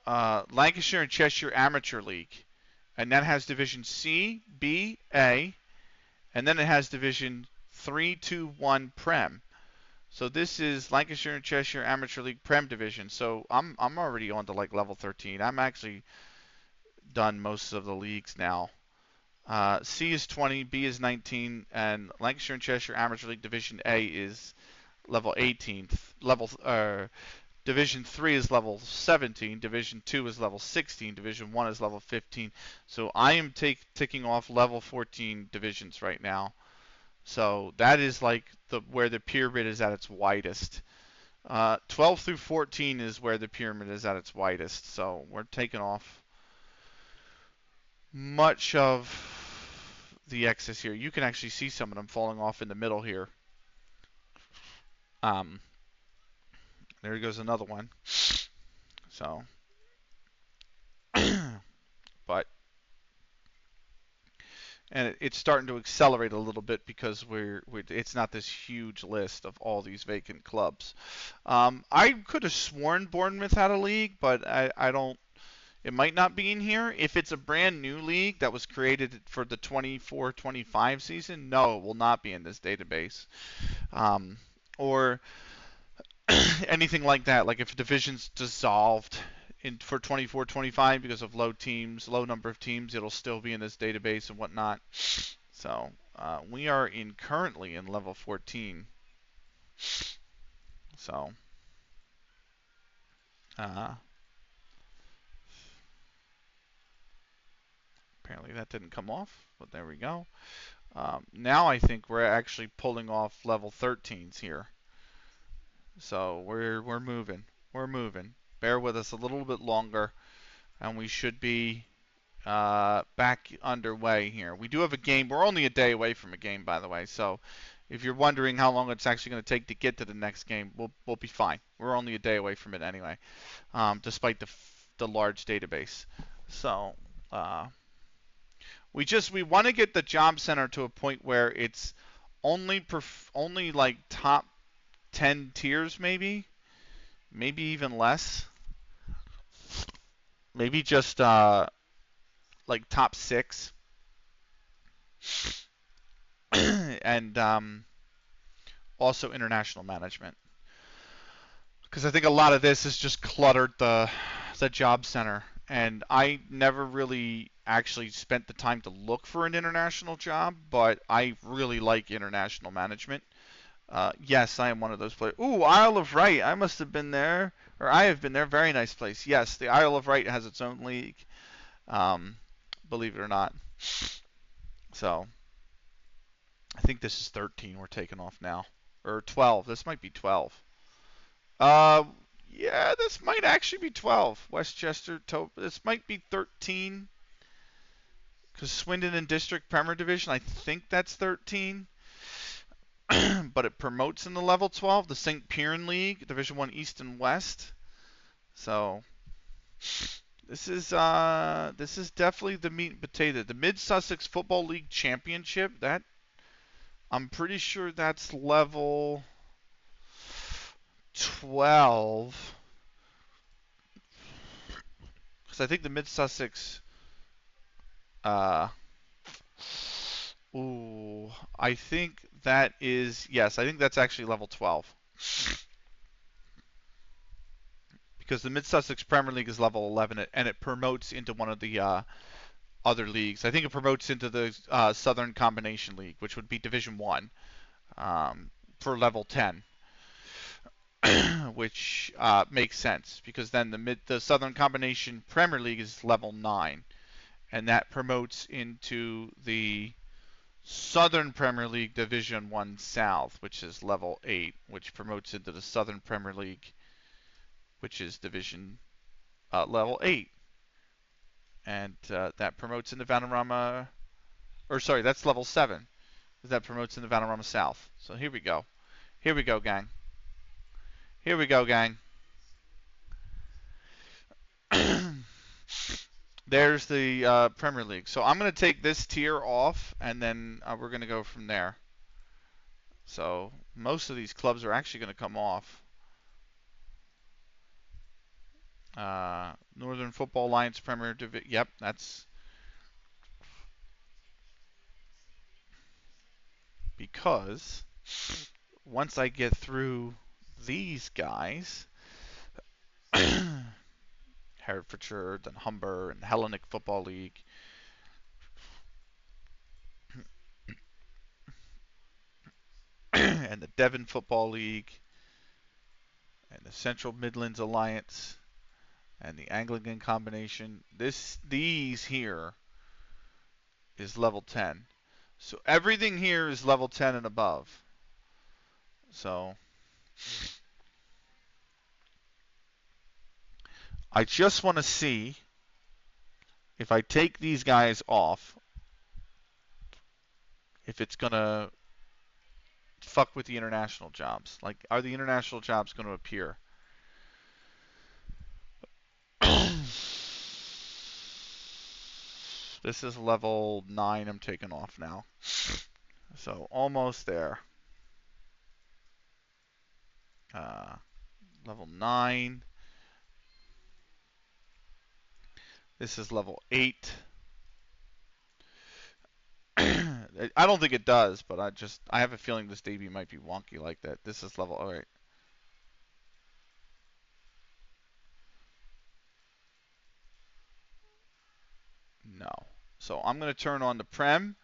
Lancashire and Cheshire Amateur League, and that has Division C, B, A, and then it has Division 3, 2, 1 Prem. So this is Lancashire and Cheshire Amateur League Prem Division. So I'm already on to like level 13. I'm actually done most of the leagues now. C is 20, B is 19, and Lancashire and Cheshire Amateur League Division A is level 18. Division 3 is level 17, Division 2 is level 16, Division 1 is level 15. So I am ticking off level 14 divisions right now. So that is like where the pyramid is at its widest. 12 through 14 is where the pyramid is at its widest. So we're taking off much of the excess here. You can actually see some of them falling off in the middle here. Um, there goes another one. So, but and it's starting to accelerate a little bit because it's not this huge list of all these vacant clubs. I could have sworn Bournemouth had a league, but I don't. It might not be in here. If it's a brand new league that was created for the 24-25 season, no, it will not be in this database. Or anything like that. Like if a division's dissolved for 24-25 because of low number of teams, it'll still be in this database and whatnot. So we are currently in level 14. So apparently that didn't come off, but there we go. Now I think we're actually pulling off level 13s here. So we're moving. We're moving. Bear with us a little bit longer, and we should be back underway here. We do have a game. We're only a day away from a game, by the way. So if you're wondering how long it's actually going to take to get to the next game, we'll be fine. We're only a day away from it anyway, despite the large database. So we want to get the job center to a point where it's only like top 10 tiers, maybe even less. Maybe just like top 6. And also international management, because I think a lot of this has just cluttered the job center, and I never really actually spent the time to look for an international job, but I really like international management. Yes, I am one of those players. Ooh, Isle of Wight. I must have been there, or I have been there. Very nice place. Yes, the Isle of Wight has its own league, believe it or not. So I think this is 13 we're taking off now. Or 12. This might be 12. Uh, yeah, this might actually be 12. Westchester, this might be 13. Because Swindon and District Premier Division, I think that's 13. But it promotes in the level 12, the St. Piran League, Division 1 East and West. So this is definitely the meat and potato. The Mid Sussex Football League Championship, that I'm pretty sure that's level 12. Because I think the Mid Sussex. I think that is. Yes, I think that's actually level 12. Because the Mid Sussex Premier League is level 11, and it promotes into one of the other leagues. I think it promotes into the Southern Combination League, which would be Division 1 for level 10. Which makes sense because then the Southern Combination Premier League is level 9, and that promotes into the Southern Premier League Division 1 South, which is level 8, which promotes into the Southern Premier League, which is Division level 8, and that promotes into Vanarama, or sorry, that's level 7. That promotes into Vanarama South. So here we go. Here we go, gang. Here we go, gang. There's the Premier League. So I'm going to take this tier off, and then we're going to go from there. So most of these clubs are actually going to come off. Northern Football Alliance Premier Division. Yep, that's because once I get through these guys, Herefordshire, then Humber, and Hellenic Football League, and the Devon Football League, and the Central Midlands Alliance, and the Anglican Combination. These here is level 10. So everything here is level 10 and above. So I just want to see if I take these guys off, if it's going to fuck with the international jobs. Like, are the international jobs going to appear? This is level 9 I'm taking off now. So almost there. Uh, level 9. This is level 8. I don't think it does, but I have a feeling this debut might be wonky like that. This is level, alright. No. So I'm going to turn on the Prem,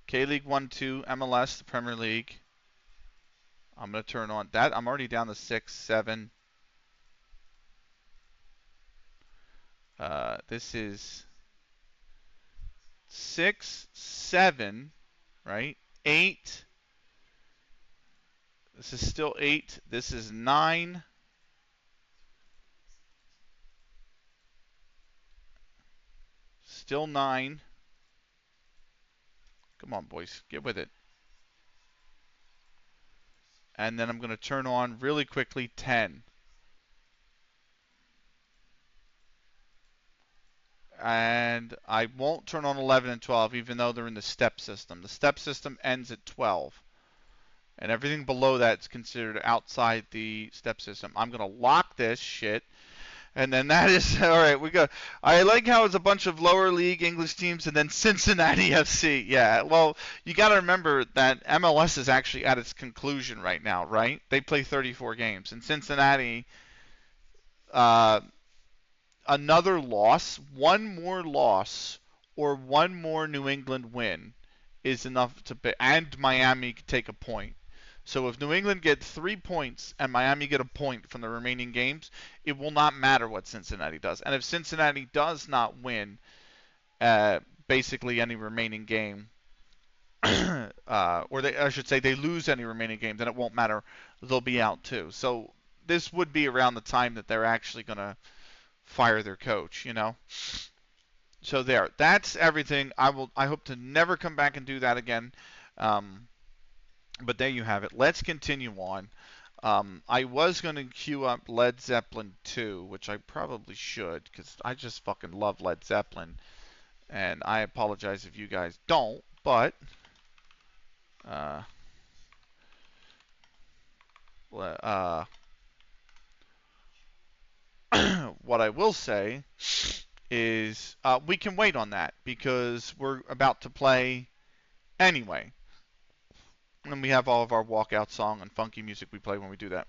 K-League 1, 2, MLS, the Premier League. I'm going to turn on that. I'm already down to 6, 7. This is 6, 7, right? 8. This is still 8. This is 9. Still 9. Come on, boys. Get with it. And then I'm going to turn on really quickly 10. And I won't turn on 11 and 12 even though they're in the step system. The step system ends at 12. And everything below that is considered outside the step system. I'm going to lock this shit. And then that is, all right, we go. I like how it's a bunch of lower league English teams and then Cincinnati FC. Yeah, well, you got to remember that MLS is actually at its conclusion right now, right? They play 34 games. And Cincinnati, uh, another loss, one more loss, or one more New England win is enough to be, and Miami could take a point. So if New England get 3 points and Miami get a point from the remaining games, it will not matter what Cincinnati does. And if Cincinnati does not win basically any remaining game, or I should say they lose any remaining game, then it won't matter. They'll be out too. So this would be around the time that they're actually going to fire their coach, you know. So there, that's everything. I hope to never come back and do that again. But there you have it. Let's continue on. I was going to queue up Led Zeppelin 2, which I probably should, because I just fucking love Led Zeppelin. And I apologize if you guys don't, but what I will say is we can wait on that, because we're about to play anyway. And we have all of our walkout song and funky music we play when we do that.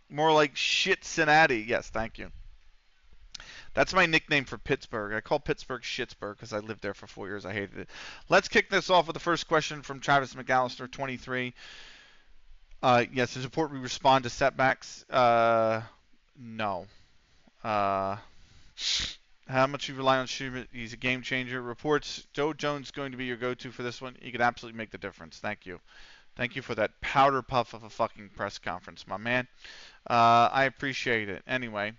More like Shit-Cincinnati. Yes, thank you. That's my nickname for Pittsburgh. I call Pittsburgh Shittsburg because I lived there for 4 years. I hated it. Let's kick this off with the first question from Travis McAllister, 23. Yes, is it important we respond to setbacks? No. How much you rely on Schubert? He's a game changer. Reports Joe Jones going to be your go-to for this one. He could absolutely make the difference. Thank you. Thank you for that powder puff of a fucking press conference, my man. I appreciate it. Anyway,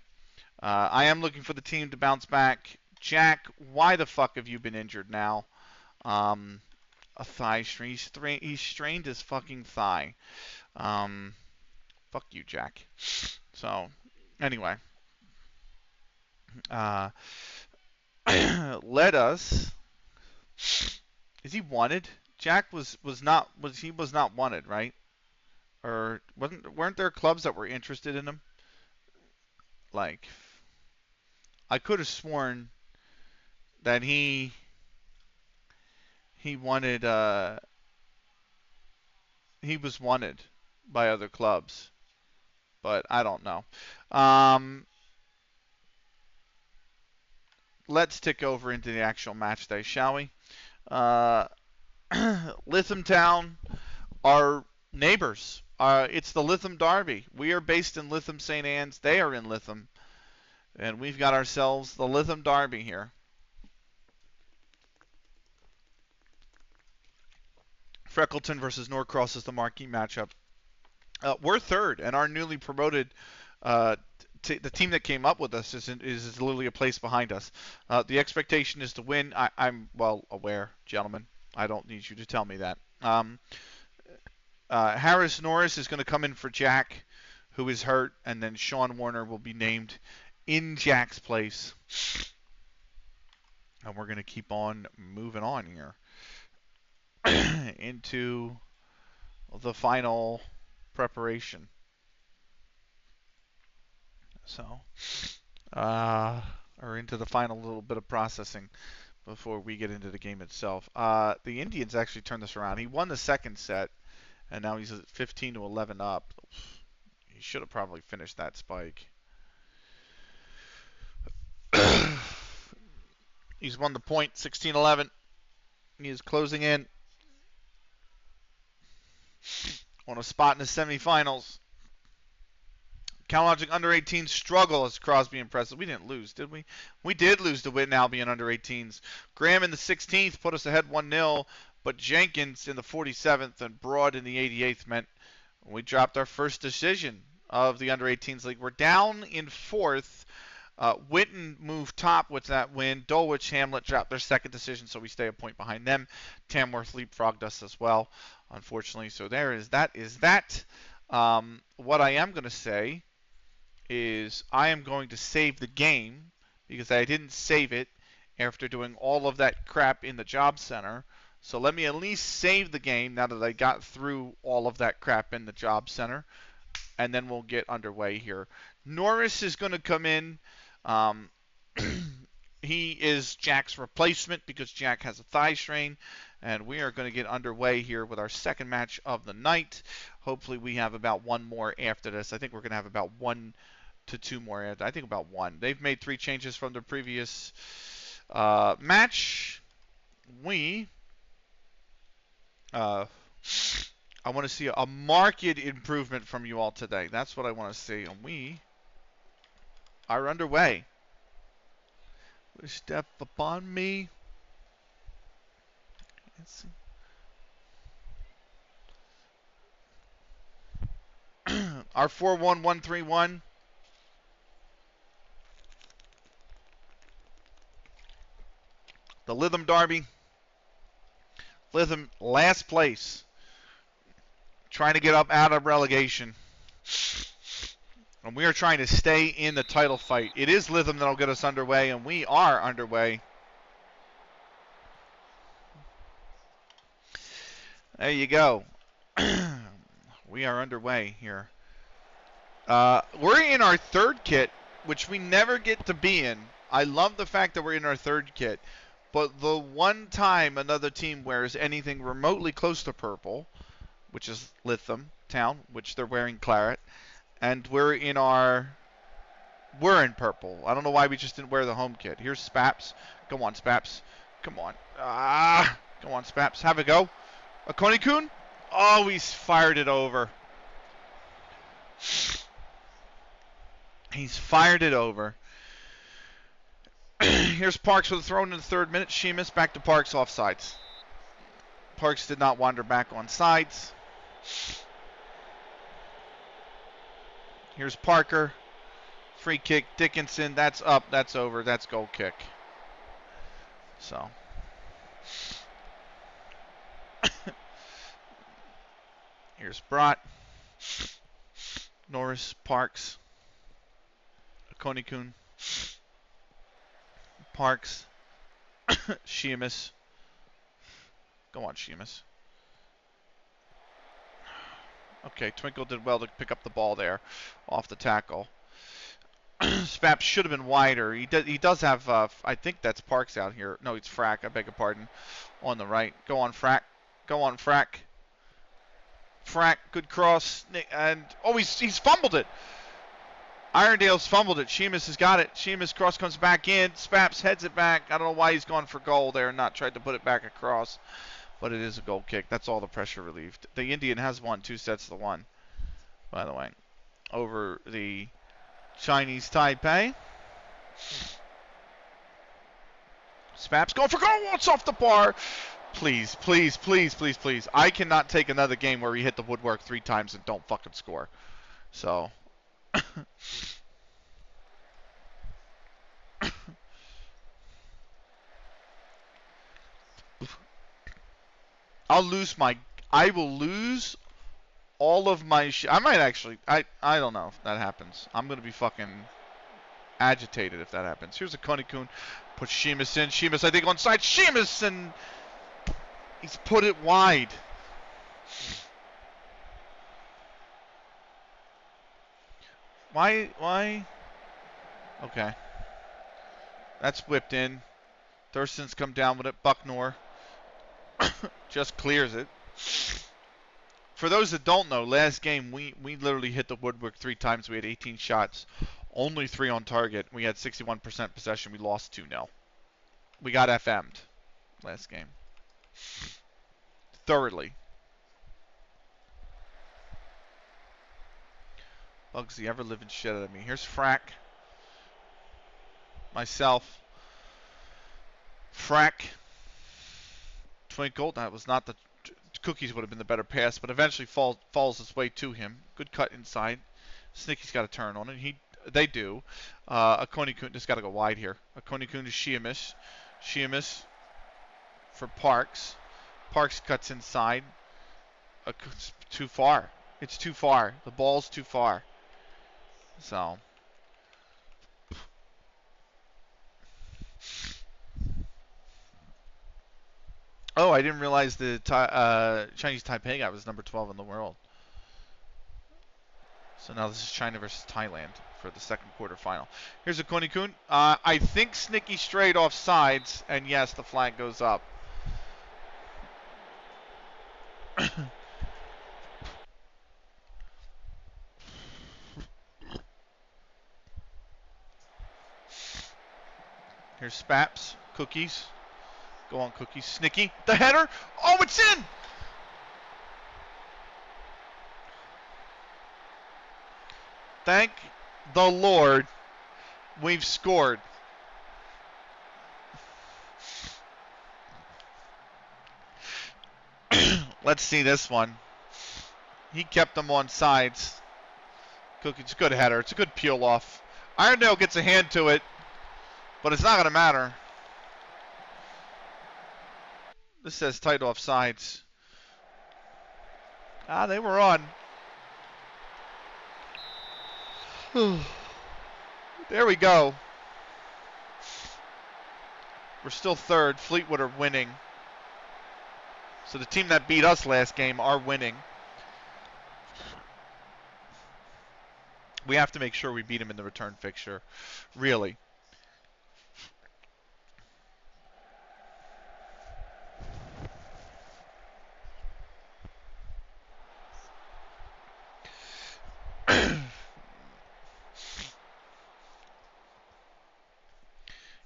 I am looking for the team to bounce back. Jack, why the fuck have you been injured now? A thigh strain. He's strained his fucking thigh. Fuck you, Jack. So, anyway. Let us. Is he wanted? Jack was not wanted, right? Or weren't there clubs that were interested in him? Like, I could have sworn that he wanted he was wanted by other clubs, but I don't know. Let's tick over into the actual match day, shall we? Lytham Town, our neighbors. It's the Lytham Derby. We are based in LythamSt.Anne's. They are in Lytham. And we've got ourselves the Lytham Derby here. Freckleton versus Norcross is the marquee matchup. We're third, and our newly promoted the team that came up with us is literally a place behind us. The expectation is to win. I'm well aware, gentlemen. I don't need you to tell me that. Harris Norris is going to come in for Jack, who is hurt, and then Sean Warner will be named in Jack's place. And we're going to keep on moving on here into the final preparation. So, or into the final little bit of processing before we get into the game itself. The Indians actually turned this around. He won the second set, and now he's at 15-11 up. He should have probably finished that spike. He's won the point, 16-11. He is closing in on a spot in the semifinals. Cal under 18s struggle as Crosby impressive. We didn't lose, did we? We did lose to Witten Albion under 18s. Graham in the 16th put us ahead 1-0, but Jenkins in the 47th and Broad in the 88th meant we dropped our first decision of the under 18s league. We're down in fourth. Witten moved top with that win. Dulwich, Hamlet dropped their second decision, so we stay a point behind them. Tamworth leapfrogged us as well, unfortunately. So there is that. What I am going to say is I am going to save the game because I didn't save it after doing all of that crap in the job center. So let me at least save the game now that I got through all of that crap in the job center, and then we'll get underway here. Norris is going to come in. He is Jack's replacement because Jack has a thigh strain, and we are going to get underway here with our second match of the night. Hopefully we have about one more after this. I think we're going to have about 1 to 2 more after. I think about 1. They've made 3 changes from the previous match. I want to see a marked improvement from you all today. That's what I want to see. And we are underway. Step upon me. Let's see. Our 4-1-1-3-1. The Lytham Derby. Lytham last place. Trying to get up out of relegation. And we are trying to stay in the title fight. It is Lytham that'll get us underway, and we are underway. There you go. We are underway here. We're in our third kit, which we never get to be in. I love the fact that we're in our third kit. But the one time another team wears anything remotely close to purple, which is Lytham Town, which they're wearing claret, and we're in purple. I don't know why we just didn't wear the home kit. Here's Spaps. Go on, Spaps. Come on. Go on, Spaps. Have a go. A Konekun? Oh, he's fired it over. He's fired it over. Here's Parks with a throw in the 3rd minute. Sheamus back to Parks offsides. Parks did not wander back on sides. Here's Parker. Free kick. Dickinson. That's up. That's over. That's goal kick. So. Here's Brott. Norris. Parks. Konekun. Parks. Sheamus. Go on, Sheamus. Okay, Twinkle did well to pick up the ball there off the tackle. Spaps should have been wider. He does have, I think that's Parks out here. No, it's Frack. I beg your pardon. On the right. Go on, Frack. Go on, Frack. Frack, good cross. And, oh, he's fumbled it. Irondale's fumbled it. Sheamus has got it. Sheamus cross comes back in. Spaps heads it back. I don't know why he's gone for goal there and not tried to put it back across. But it is a goal kick. That's all the pressure relieved. The Indian has won 2-1, by the way, over the Chinese Taipei. Spaps going for goal. It's off the bar. Please, please, please, please, please. I cannot take another game where we hit the woodwork 3 times and don't fucking score. So. I will lose all of my I might actually, I don't know if that happens. I'm going to be fucking agitated if that happens. Here's a Konikun. Put Sheamus in. Sheamus, I think, on side. Sheamus, and he's put it wide. Why? Okay. That's whipped in. Thurston's come down with it. Bucknor just clears it. For those that don't know, last game we literally hit the woodwork 3 times. We had 18 shots. Only 3 on target. We had 61% possession. We lost 2-0. We got FM'd last game. Thoroughly. Bugs the ever living shit out of me. Here's Frack. Myself. Frack. Twinkle. That was not the Cookies would have been the better pass, but eventually falls its way to him. Good cut inside. Snicky's got a turn on it. They do. A Konikun just got to go wide here. A Konikun to Sheamus. Sheamus for Parks. Parks cuts inside. It's too far. It's too far. The ball's too far. So. Oh, I didn't realize the Chinese Taipei guy was number 12 in the world. So now this is China versus Thailand for the second quarterfinal. Here's a Konikun. I think Snicky straight off sides, and yes, the flag goes up. Here's Spaps. Cookies. Go on, Cookies. Snicky. The header. Oh, it's in! Thank the Lord we've scored. Let's see this one. He kept them on sides. Cookies, good header. It's a good peel off. Irondale gets a hand to it, but it's not going to matter. This says tight off sides. They were on. There we go. We're still third. Fleetwood are winning. So the team that beat us last game are winning. We have to make sure we beat them in the return fixture. Really.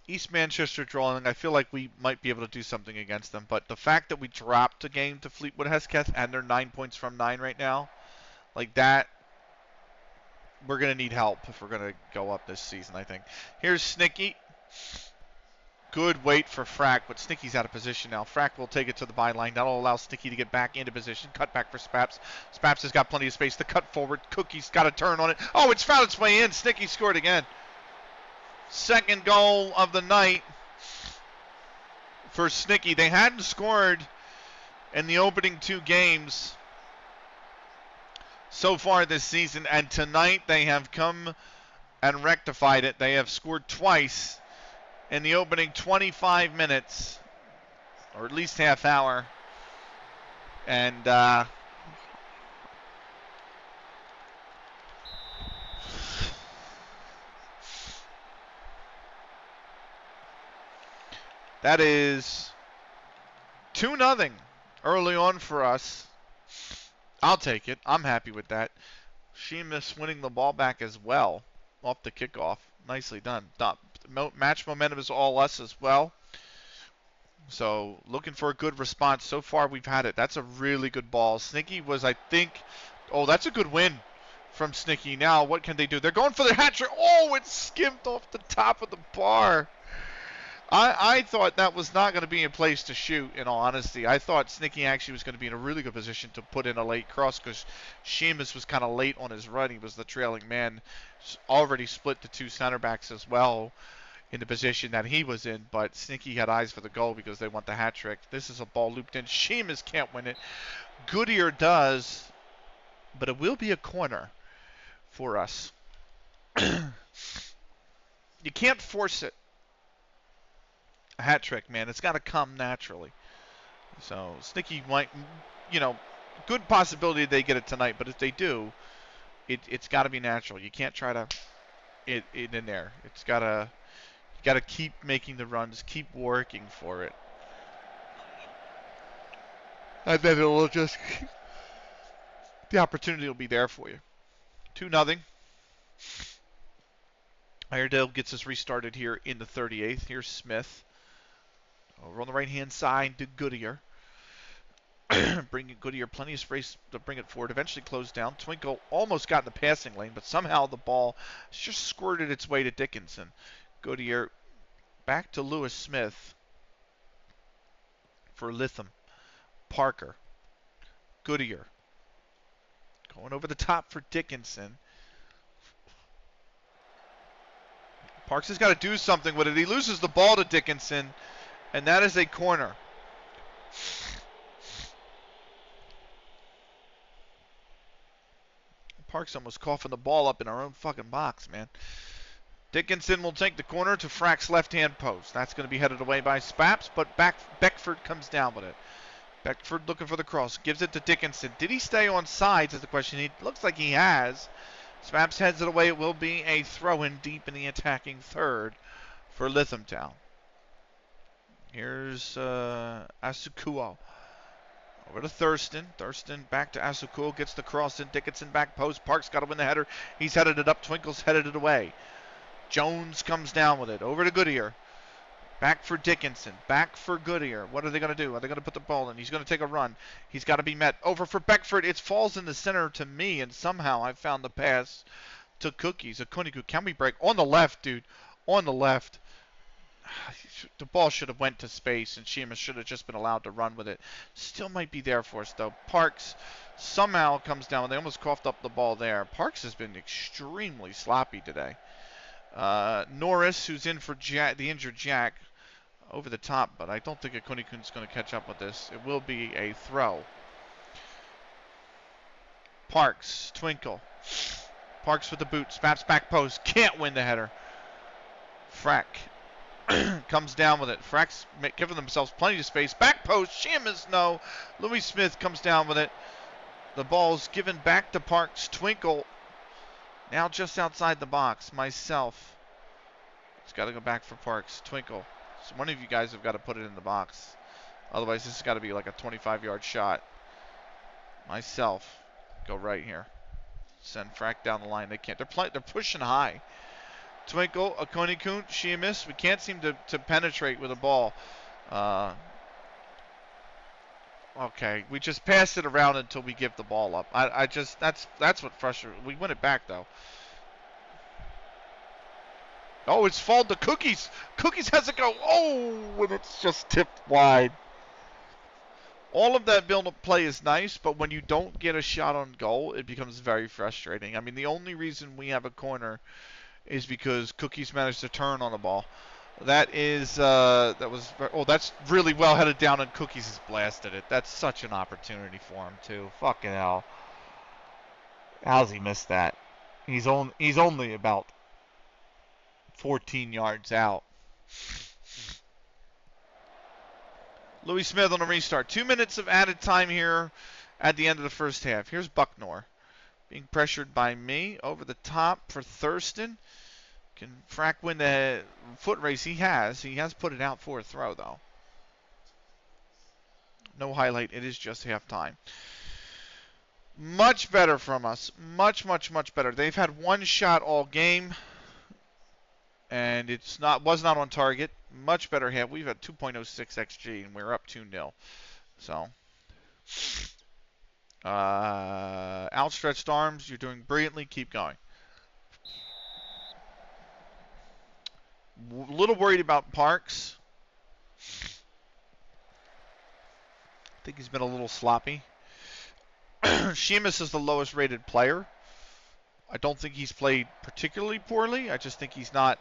East Manchester drawing, I feel like we might be able to do something against them, but the fact that we dropped a game to Fleetwood Hesketh and they're 9 points from 9 right now, like that, we're going to need help if we're going to go up this season, I think. Here's Snicky. Good wait for Frack, but Snicky's out of position now. Frack will take it to the byline. That'll allow Snicky to get back into position. Cut back for Spaps. Spaps has got plenty of space to cut forward. Cookie's got a turn on it. Oh, it's found its way in. Snicky scored again. Second goal of the night for Snicky. They hadn't scored in the opening 2 games so far this season, and tonight they have come and rectified it. They have scored twice in the opening 25 minutes, or at least half hour, and that is 2-0 early on for us. I'll take it. I'm happy with that. Sheamus winning the ball back as well off the kickoff. Nicely done. Match momentum is all us as well. So looking for a good response. So far we've had it. That's a really good ball. Snicky was, I think, that's a good win from Snicky. Now what can they do? They're going for the hat trick. Oh, it skimmed off the top of the bar. I thought that was not going to be a place to shoot, in all honesty. I thought Snicky actually was going to be in a really good position to put in a late cross because Sheamus was kind of late on his run. He was the trailing man, already split the two center backs as well in the position that he was in, but Snicky had eyes for the goal because they want the hat trick. This is a ball looped in. Sheamus can't win it. Goodyear does, but it will be a corner for us. You can't force it. A hat trick, man. It's got to come naturally. So Snicky might, good possibility they get it tonight, but if they do, it's got to be natural. You can't try to it in there. It's gotta you got to keep making the runs, keep working for it. And then it'll just the opportunity will be there for you. 2-0. Iredale gets us restarted here in the 38th. Here's Smith. Over on the right-hand side to Goodyear. Bringing Goodyear plenty of space to bring it forward. Eventually closed down. Twinkle almost got in the passing lane, but somehow the ball just squirted its way to Dickinson. Goodyear back to Lewis Smith for Lytham. Parker. Goodyear. Going over the top for Dickinson. Parks has got to do something with it. He loses the ball to Dickinson, and that is a corner. Parks almost coughing the ball up in our own fucking box, man. Dickinson will take the corner to Frack's left-hand post. That's going to be headed away by Spaps, but Beckford comes down with it. Beckford looking for the cross. Gives it to Dickinson. Did he stay on sides is the question. He looks like he has. Spaps heads it away. It will be a throw-in deep in the attacking third for LythamSt.Anne. Here's Asukuo. Over to Thurston. Thurston back to Asukuo. Gets the cross in. Dickinson back post. Parks got to win the header. He's headed it up. Twinkle's headed it away. Jones comes down with it. Over to Goodyear. Back for Dickinson. Back for Goodyear. What are they going to do? Are they going to put the ball in? He's going to take a run. He's got to be met. Over for Beckford. It falls in the center to me, and somehow I found the pass to Cookies. Akuniku. Can we break? On the left, dude. On the left. The ball should have went to space, and Sheamus should have just been allowed to run with it. Still might be there for us, though. Parks somehow comes down. They almost coughed up the ball there. Parks has been extremely sloppy today. Norris, who's in for the injured Jack, over the top, but I don't think Akunikun's going to catch up with this. It will be a throw. Parks, Twinkle. Parks with the boot. Spaps back post. Can't win the header. Frack comes down with it. Frack's giving themselves plenty of space. Back post. Sheamus, no. Louis Smith comes down with it. The ball's given back to Parks. Twinkle now just outside the box. Myself. It's got to go back for Parks. Twinkle. So one of you guys have got to put it in the box. Otherwise, this has got to be like a 25-yard shot. Myself. Go right here. Send Frack down the line. They can't. They're pushing high. Twinkle, Akonikun, Sheamus. We can't seem to penetrate with a ball. Okay, we just pass it around until we give the ball up. I just that's what frustrates. We win it back though. Oh, it's fallen to Cookies. Cookies has to go. Oh, and it's just tipped wide. All of that build-up play is nice, but when you don't get a shot on goal, it becomes very frustrating. I mean, the only reason we have a corner is because Cookies managed to turn on the ball. That's really well headed down, and Cookies has blasted it. That's such an opportunity for him too. Fucking hell. How's he missed that? He's only about 14 yards out. Louis Smith on a restart. 2 minutes of added time here at the end of the first half. Here's Bucknor being pressured by me. Over the top for Thurston. Can Frack win the foot race? He has. He has put it out for a throw, though. No highlight. It is just halftime. Much better from us. Much, much, much better. They've had one shot all game, and was not on target. Much better half. We've had 2.06 XG, and we're up 2-0. So, outstretched arms. You're doing brilliantly. Keep going. A little worried about Parks. I think he's been a little sloppy. Sheamus is the lowest rated player. I don't think he's played particularly poorly. I just think he's not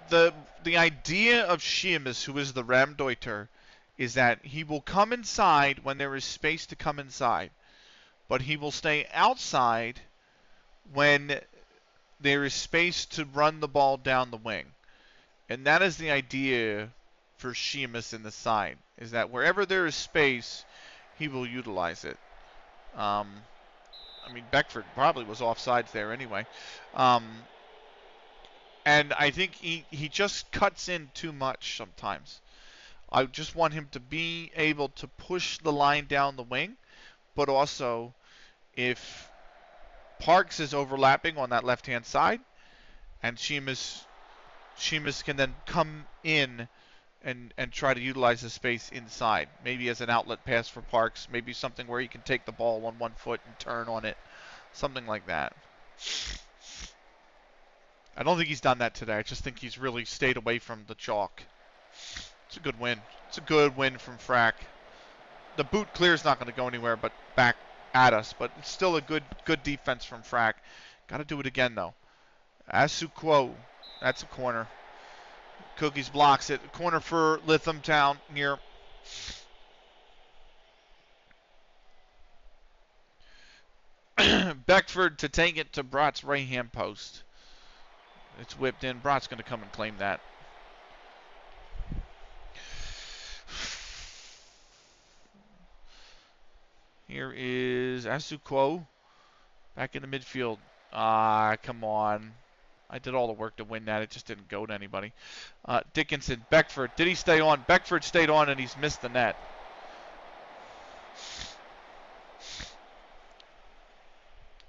the idea of Sheamus, who is the Ramdeuter, is that he will come inside when there is space to come inside, but he will stay outside when there is space to run the ball down the wing. And that is the idea for Sheamus in the side, is that wherever there is space, he will utilize it. I mean, Beckford probably was offsides there anyway. And I think he just cuts in too much sometimes. I just want him to be able to push the line down the wing, but also if Parks is overlapping on that left-hand side, and Sheamus can then come in and try to utilize the space inside. Maybe as an outlet pass for Parks, maybe something where he can take the ball on one foot and turn on it, something like that. I don't think he's done that today. I just think he's really stayed away from the chalk. It's a good win. It's a good win from Frack. The boot clear's not going to go anywhere but back at us, but it's still a good defense from Frack. Got to do it again, though. Asuquo. That's a corner. Cookies blocks it. Corner for LythamSt.Anne near. Beckford to take it to Brott's right-hand post. It's whipped in. Brott's going to come and claim that. Here is Asuquo back in the midfield. Come on. I did all the work to win that. It just didn't go to anybody. Dickinson, Beckford. Did he stay on? Beckford stayed on, and he's missed the net.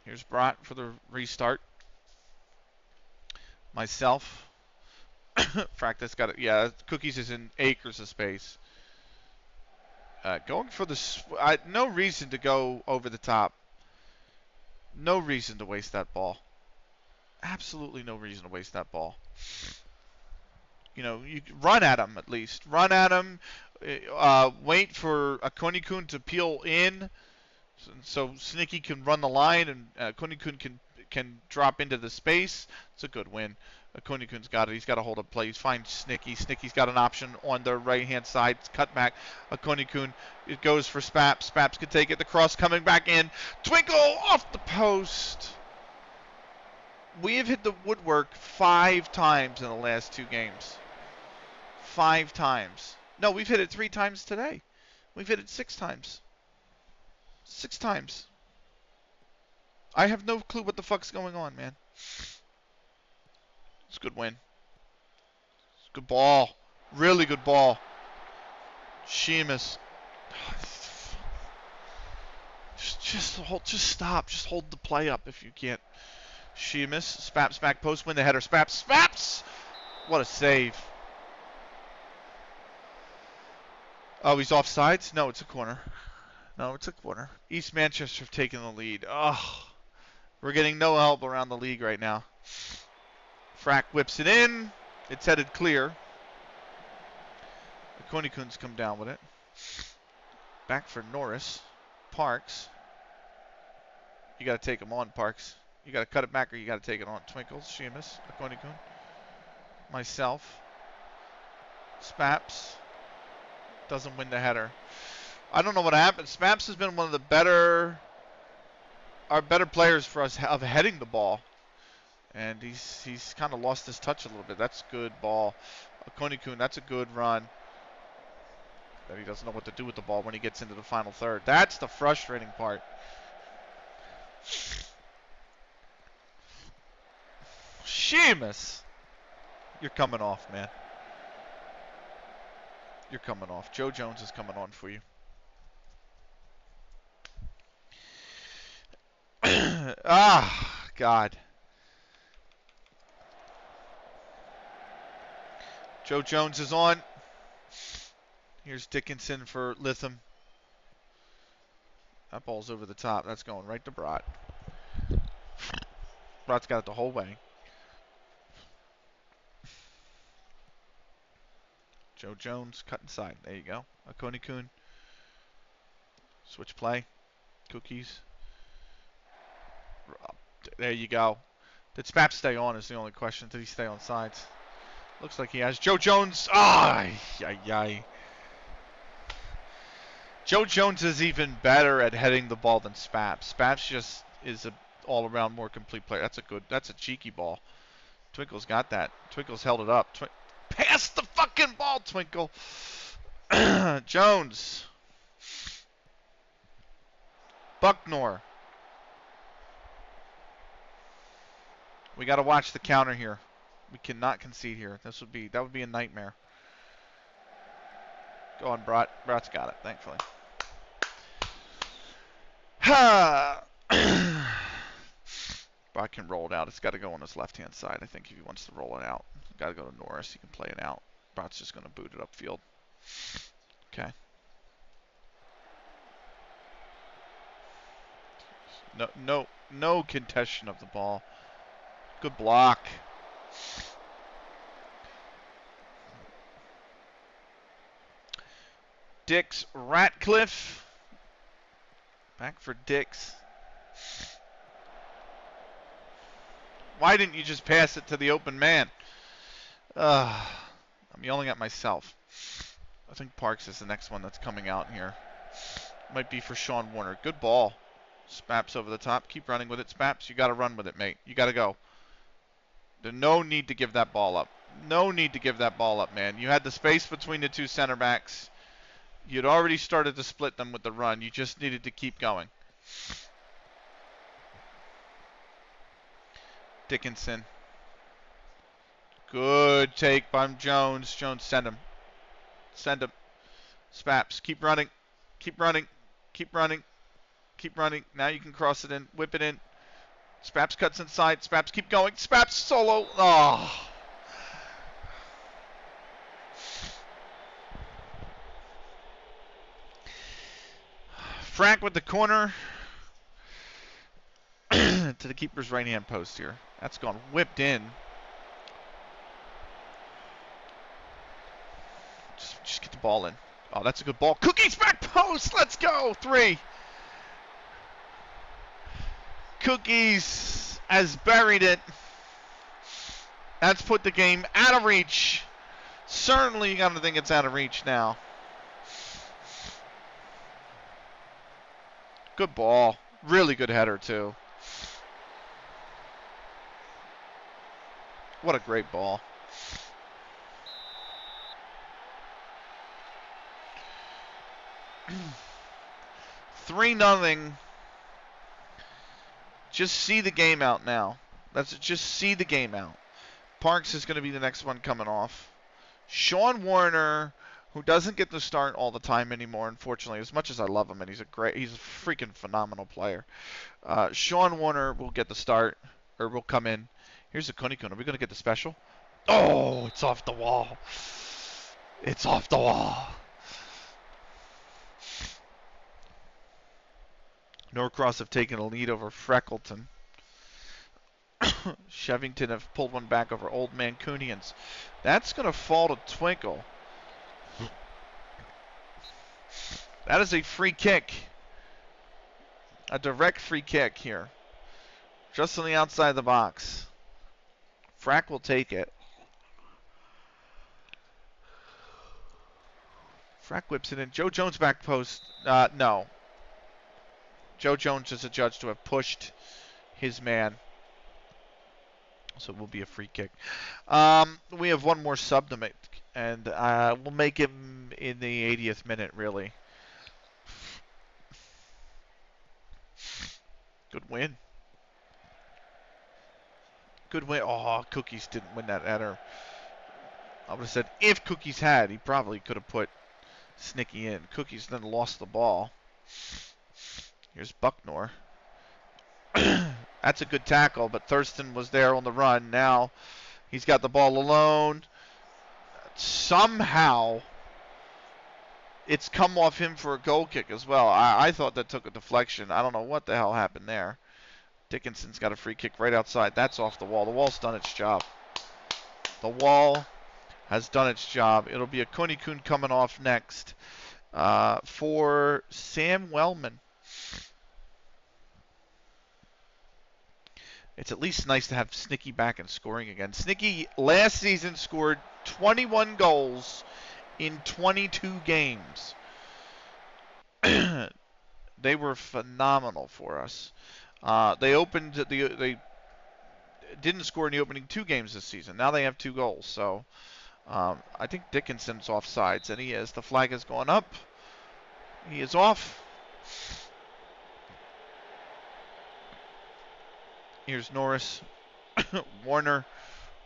Here's Brott for the restart. Myself. Frack, that's got it. Yeah, Cookies is in acres of space. Going for the... no reason to go over the top. No reason to waste that ball. Absolutely no reason to waste that ball. You know, you run at him at least. Run at him. Wait for a Konikun to peel in, so Snicky can run the line and Konikun can drop into the space. It's a good win. Konikun's got it. He's got to hold up play. He's fine. Snicky. Snicky's got an option on the right-hand side. It's cut back. Konikun. It goes for Spaps. Spaps can take it. The cross coming back in. Twinkle off the post. We have hit the woodwork 5 times in the last 2 games. 5 times. No, we've hit it 3 times today. We've hit it 6 times. 6 times. I have no clue what the fuck's going on, man. It's a good win. It's a good ball. Really good ball. Sheamus. Just stop. Just hold the play up if you can't. Sheamus. Spaps back post. Win the header. Spaps. Spaps! What a save. Oh, he's offsides? No, it's a corner. No, it's a corner. East Manchester have taken the lead. Oh, we're getting no help around the league right now. Frack whips it in. It's headed clear. The Konikuns come down with it. Back for Norris. Parks. You got to take him on, Parks. You got to cut it back or you got to take it on. Twinkles, Sheamus, Konikun. Myself. Spaps. Doesn't win the header. I don't know what happened. Spaps has been one of the better players for us of heading the ball. And he's kind of lost his touch a little bit. That's a good ball. Konikun, that's a good run. But he doesn't know what to do with the ball when he gets into the final third. That's the frustrating part. Sheamus! You're coming off, man. You're coming off. Joe Jones is coming on for you. God. Joe Jones is on. Here's Dickinson for Lytham. That ball's over the top. That's going right to Brott. Brott's got it the whole way. Joe Jones, cut inside. There you go. Akoni-kun. Switch play. Cookies. There you go. Did Spap stay on is the only question. Did he stay on sides? Looks like he has. Joe Jones. Ay, ay, ay. Joe Jones is even better at heading the ball than Spaps. Spaps just is a all-around more complete player. That's a cheeky ball. Twinkle's got that. Twinkle's held it up. Pass the fucking ball, Twinkle. Jones. Bucknor. We got to watch the counter here. We cannot concede here. That would be a nightmare. Go on, Brat. Brat's got it, thankfully. Brat can roll it out. It's got to go on his left-hand side, I think, if he wants to roll it out. Got to go to Norris. He can play it out. Brat's just going to boot it upfield. Okay. No contention of the ball. Good block. Dix Ratcliffe. Back for Dix. Why didn't you just pass it to the open man? I'm yelling at myself. I think Parks is the next one that's coming out here. Might be for Sean Warner. Good ball. Spaps over the top. Keep running with it, Spaps. You got to run with it, mate. You got to go. There's no need to give that ball up. No need to give that ball up, man. You had the space between the two center backs. You'd already started to split them with the run. You just needed to keep going. Dickinson. Good take by Jones. Jones, send him. Send him. Spaps, keep running. Keep running. Keep running. Keep running. Now you can cross it in. Whip it in. Spaps cuts inside. Spaps, keep going. Spaps solo. Oh. Frank with the corner to the keeper's right-hand post here. That's gone whipped in. Just get the ball in. Oh, that's a good ball. Cookies back post. Let's go. 3. Cookies has buried it. That's put the game out of reach. Certainly you got to think it's out of reach now. Good ball. Really good header, too. What a great ball. Three nothing. Just see the game out now. Just see the game out. Parks is going to be the next one coming off. Sean Warner, who doesn't get to start all the time anymore, unfortunately, as much as I love him, and he's a freaking phenomenal player. Sean Warner will get the start, or will come in. Here's a Akoni-kun. Are we going to get the special? Oh, it's off the wall. It's off the wall. Norcross have taken a lead over Freckleton. Shevington have pulled one back over Old Mancunians. That's going to fall to Twinkle. That is a free kick. A direct free kick here. Just on the outside of the box. Frack will take it. Frack whips it in. Joe Jones back post. No. Joe Jones is adjudged to have pushed his man. So it will be a free kick. We have one more sub to make. And we'll make him in the 80th minute, really. Good win. Good win. Oh, Cookies didn't win that header. I would have said if Cookies had, he probably could have put Snicky in. Cookies then lost the ball. Here's Bucknor. That's a good tackle, but Thurston was there on the run. Now he's got the ball alone. Somehow it's come off him for a goal kick as well. I thought that took a deflection. I don't know what the hell happened there. Dickinson's got a free kick right outside. That's off the wall. The wall's done its job. The wall has done its job. It'll be a Kunde-kun coming off next for Sam Wellman. It's at least nice to have Snicky back and scoring again. Snicky last season scored 21 goals in 22 games. They were phenomenal for us. They didn't score in the opening 2 games this season. Now they have 2 goals. So I think Dickinson's offsides, and he is. The flag is going up. He is off. Here's Norris. Warner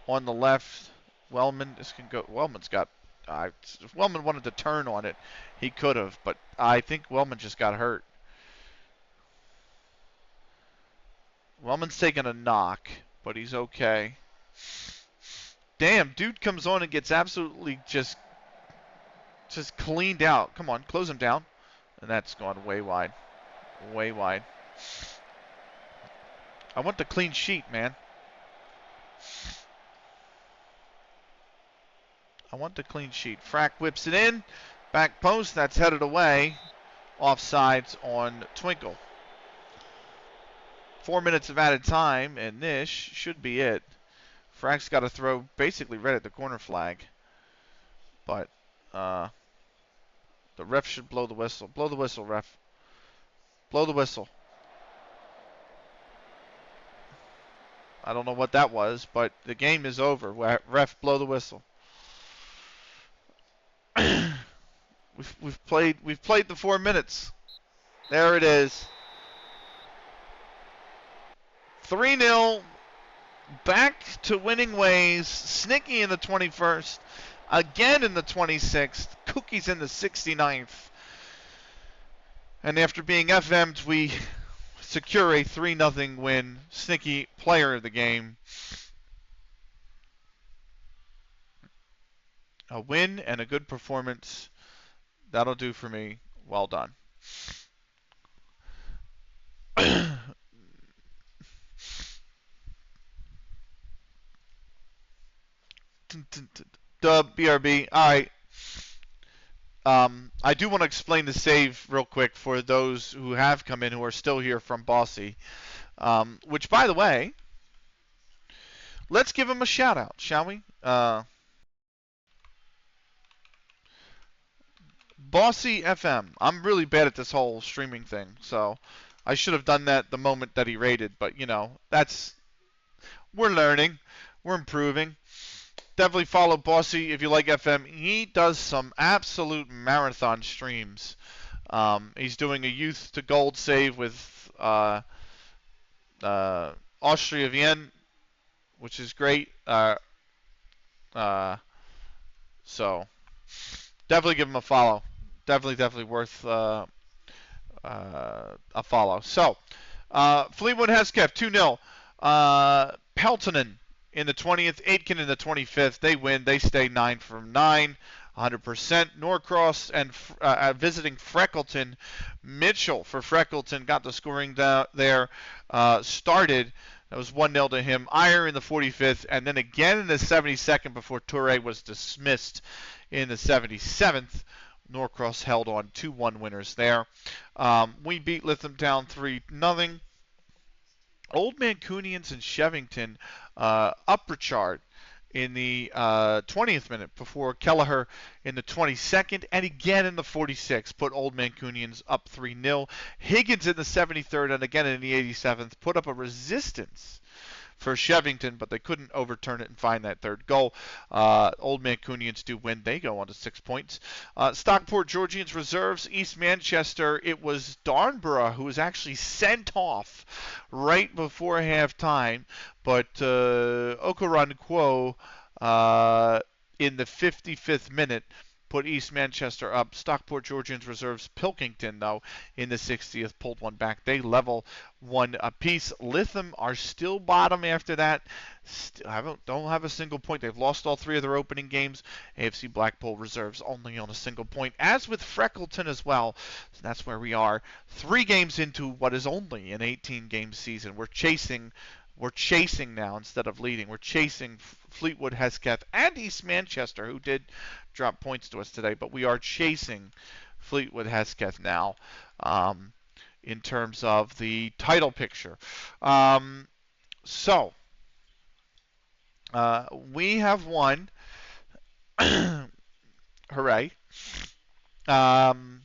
on the left. Wellman. This can go. Wellman's got. If Wellman wanted to turn on it, he could have, but I think Wellman just got hurt. Wellman's taking a knock, but he's okay. Damn, dude comes on and gets absolutely just cleaned out. Come on, close him down. And that's gone way wide. Way wide. I want the clean sheet, man. I want the clean sheet. Frack whips it in. Back post. That's headed away. Offsides on Twinkle. 4 minutes of added time, and this should be it. Frack's got to throw basically right at the corner flag. But the ref should blow the whistle. Blow the whistle, ref. Blow the whistle. I don't know what that was, but the game is over. Ref, blow the whistle. We've played the 4 minutes. There it is. 3-0. Back to winning ways. Snicky in the 21st. Again in the 26th. Cookies in the 69th. And after being FM'd, we secure a 3-0 win. Snicky, player of the game. A win and a good performance. That'll do for me. Well done. Dub, BRB. All right. I do want to explain the save real quick for those who have come in who are still here from Bossy. Which, by the way, let's give him a shout out, shall we? Bossy FM. I'm really bad at this whole streaming thing, so I should have done that the moment that he rated. But you know, we're learning, we're improving. Definitely follow Bossy if you like FM. He does some absolute marathon streams. He's doing a youth to gold save with Austria Vienna, which is great. So definitely give him a follow. Definitely worth a follow. So Fleetwood Hesketh 2-0. Peltonen in the 20th, Aitken in the 25th. They win. They stay 9 from 9, 100%. Norcross and visiting Freckleton. Mitchell for Freckleton got the scoring there. Started. That was 1-0 to him. Iyer in the 45th, and then again in the 72nd before Toure was dismissed in the 77th. Norcross held on 2-1 winners there. We beat Lythamstown 3-0. Old Mancunians and Shevington upper chart in the 20th minute before Kelleher in the 22nd and again in the 46th put Old Mancunians up 3-0. Higgins in the 73rd and again in the 87th put up a resistance for Shevington, but they couldn't overturn it and find that third goal. Old Mancunians do win. They go on to 6 points. Stockport Georgians reserves. East Manchester. It was Darnborough who was actually sent off right before halftime, but Okoronkwo in the 55th minute put East Manchester up. Stockport Georgians reserves. Pilkington, though, in the 60th, pulled one back. They level 1 apiece. Lytham are still bottom after that. Don't have a single point. They've lost all 3 of their opening games. AFC Blackpool reserves only on a single point, as with Freckleton as well. So that's where we are. 3 games into what is only an 18-game season. We're chasing We're chasing now instead of leading. We're chasing Fleetwood, Hesketh, and East Manchester, who did drop points to us today, but we are chasing Fleetwood, Hesketh now in terms of the title picture. So, we have won. Hooray. Um,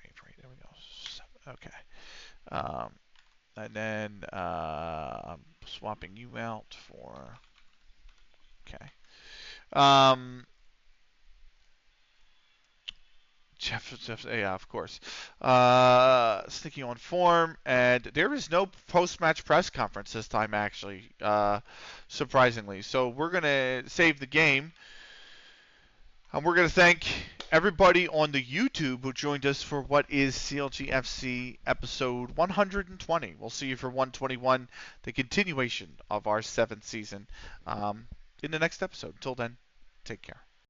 there we go. Okay. Um, and then I'm swapping you out for. Okay. Um, Jeff, yeah, of course. Sticking on form, and there is no post-match press conference this time, actually, surprisingly. So we're gonna save the game, and we're gonna thank everybody on the YouTube who joined us for what is CLG FC episode 120. We'll see you for 121, the continuation of our 7th season, in the next episode. Until then, take care.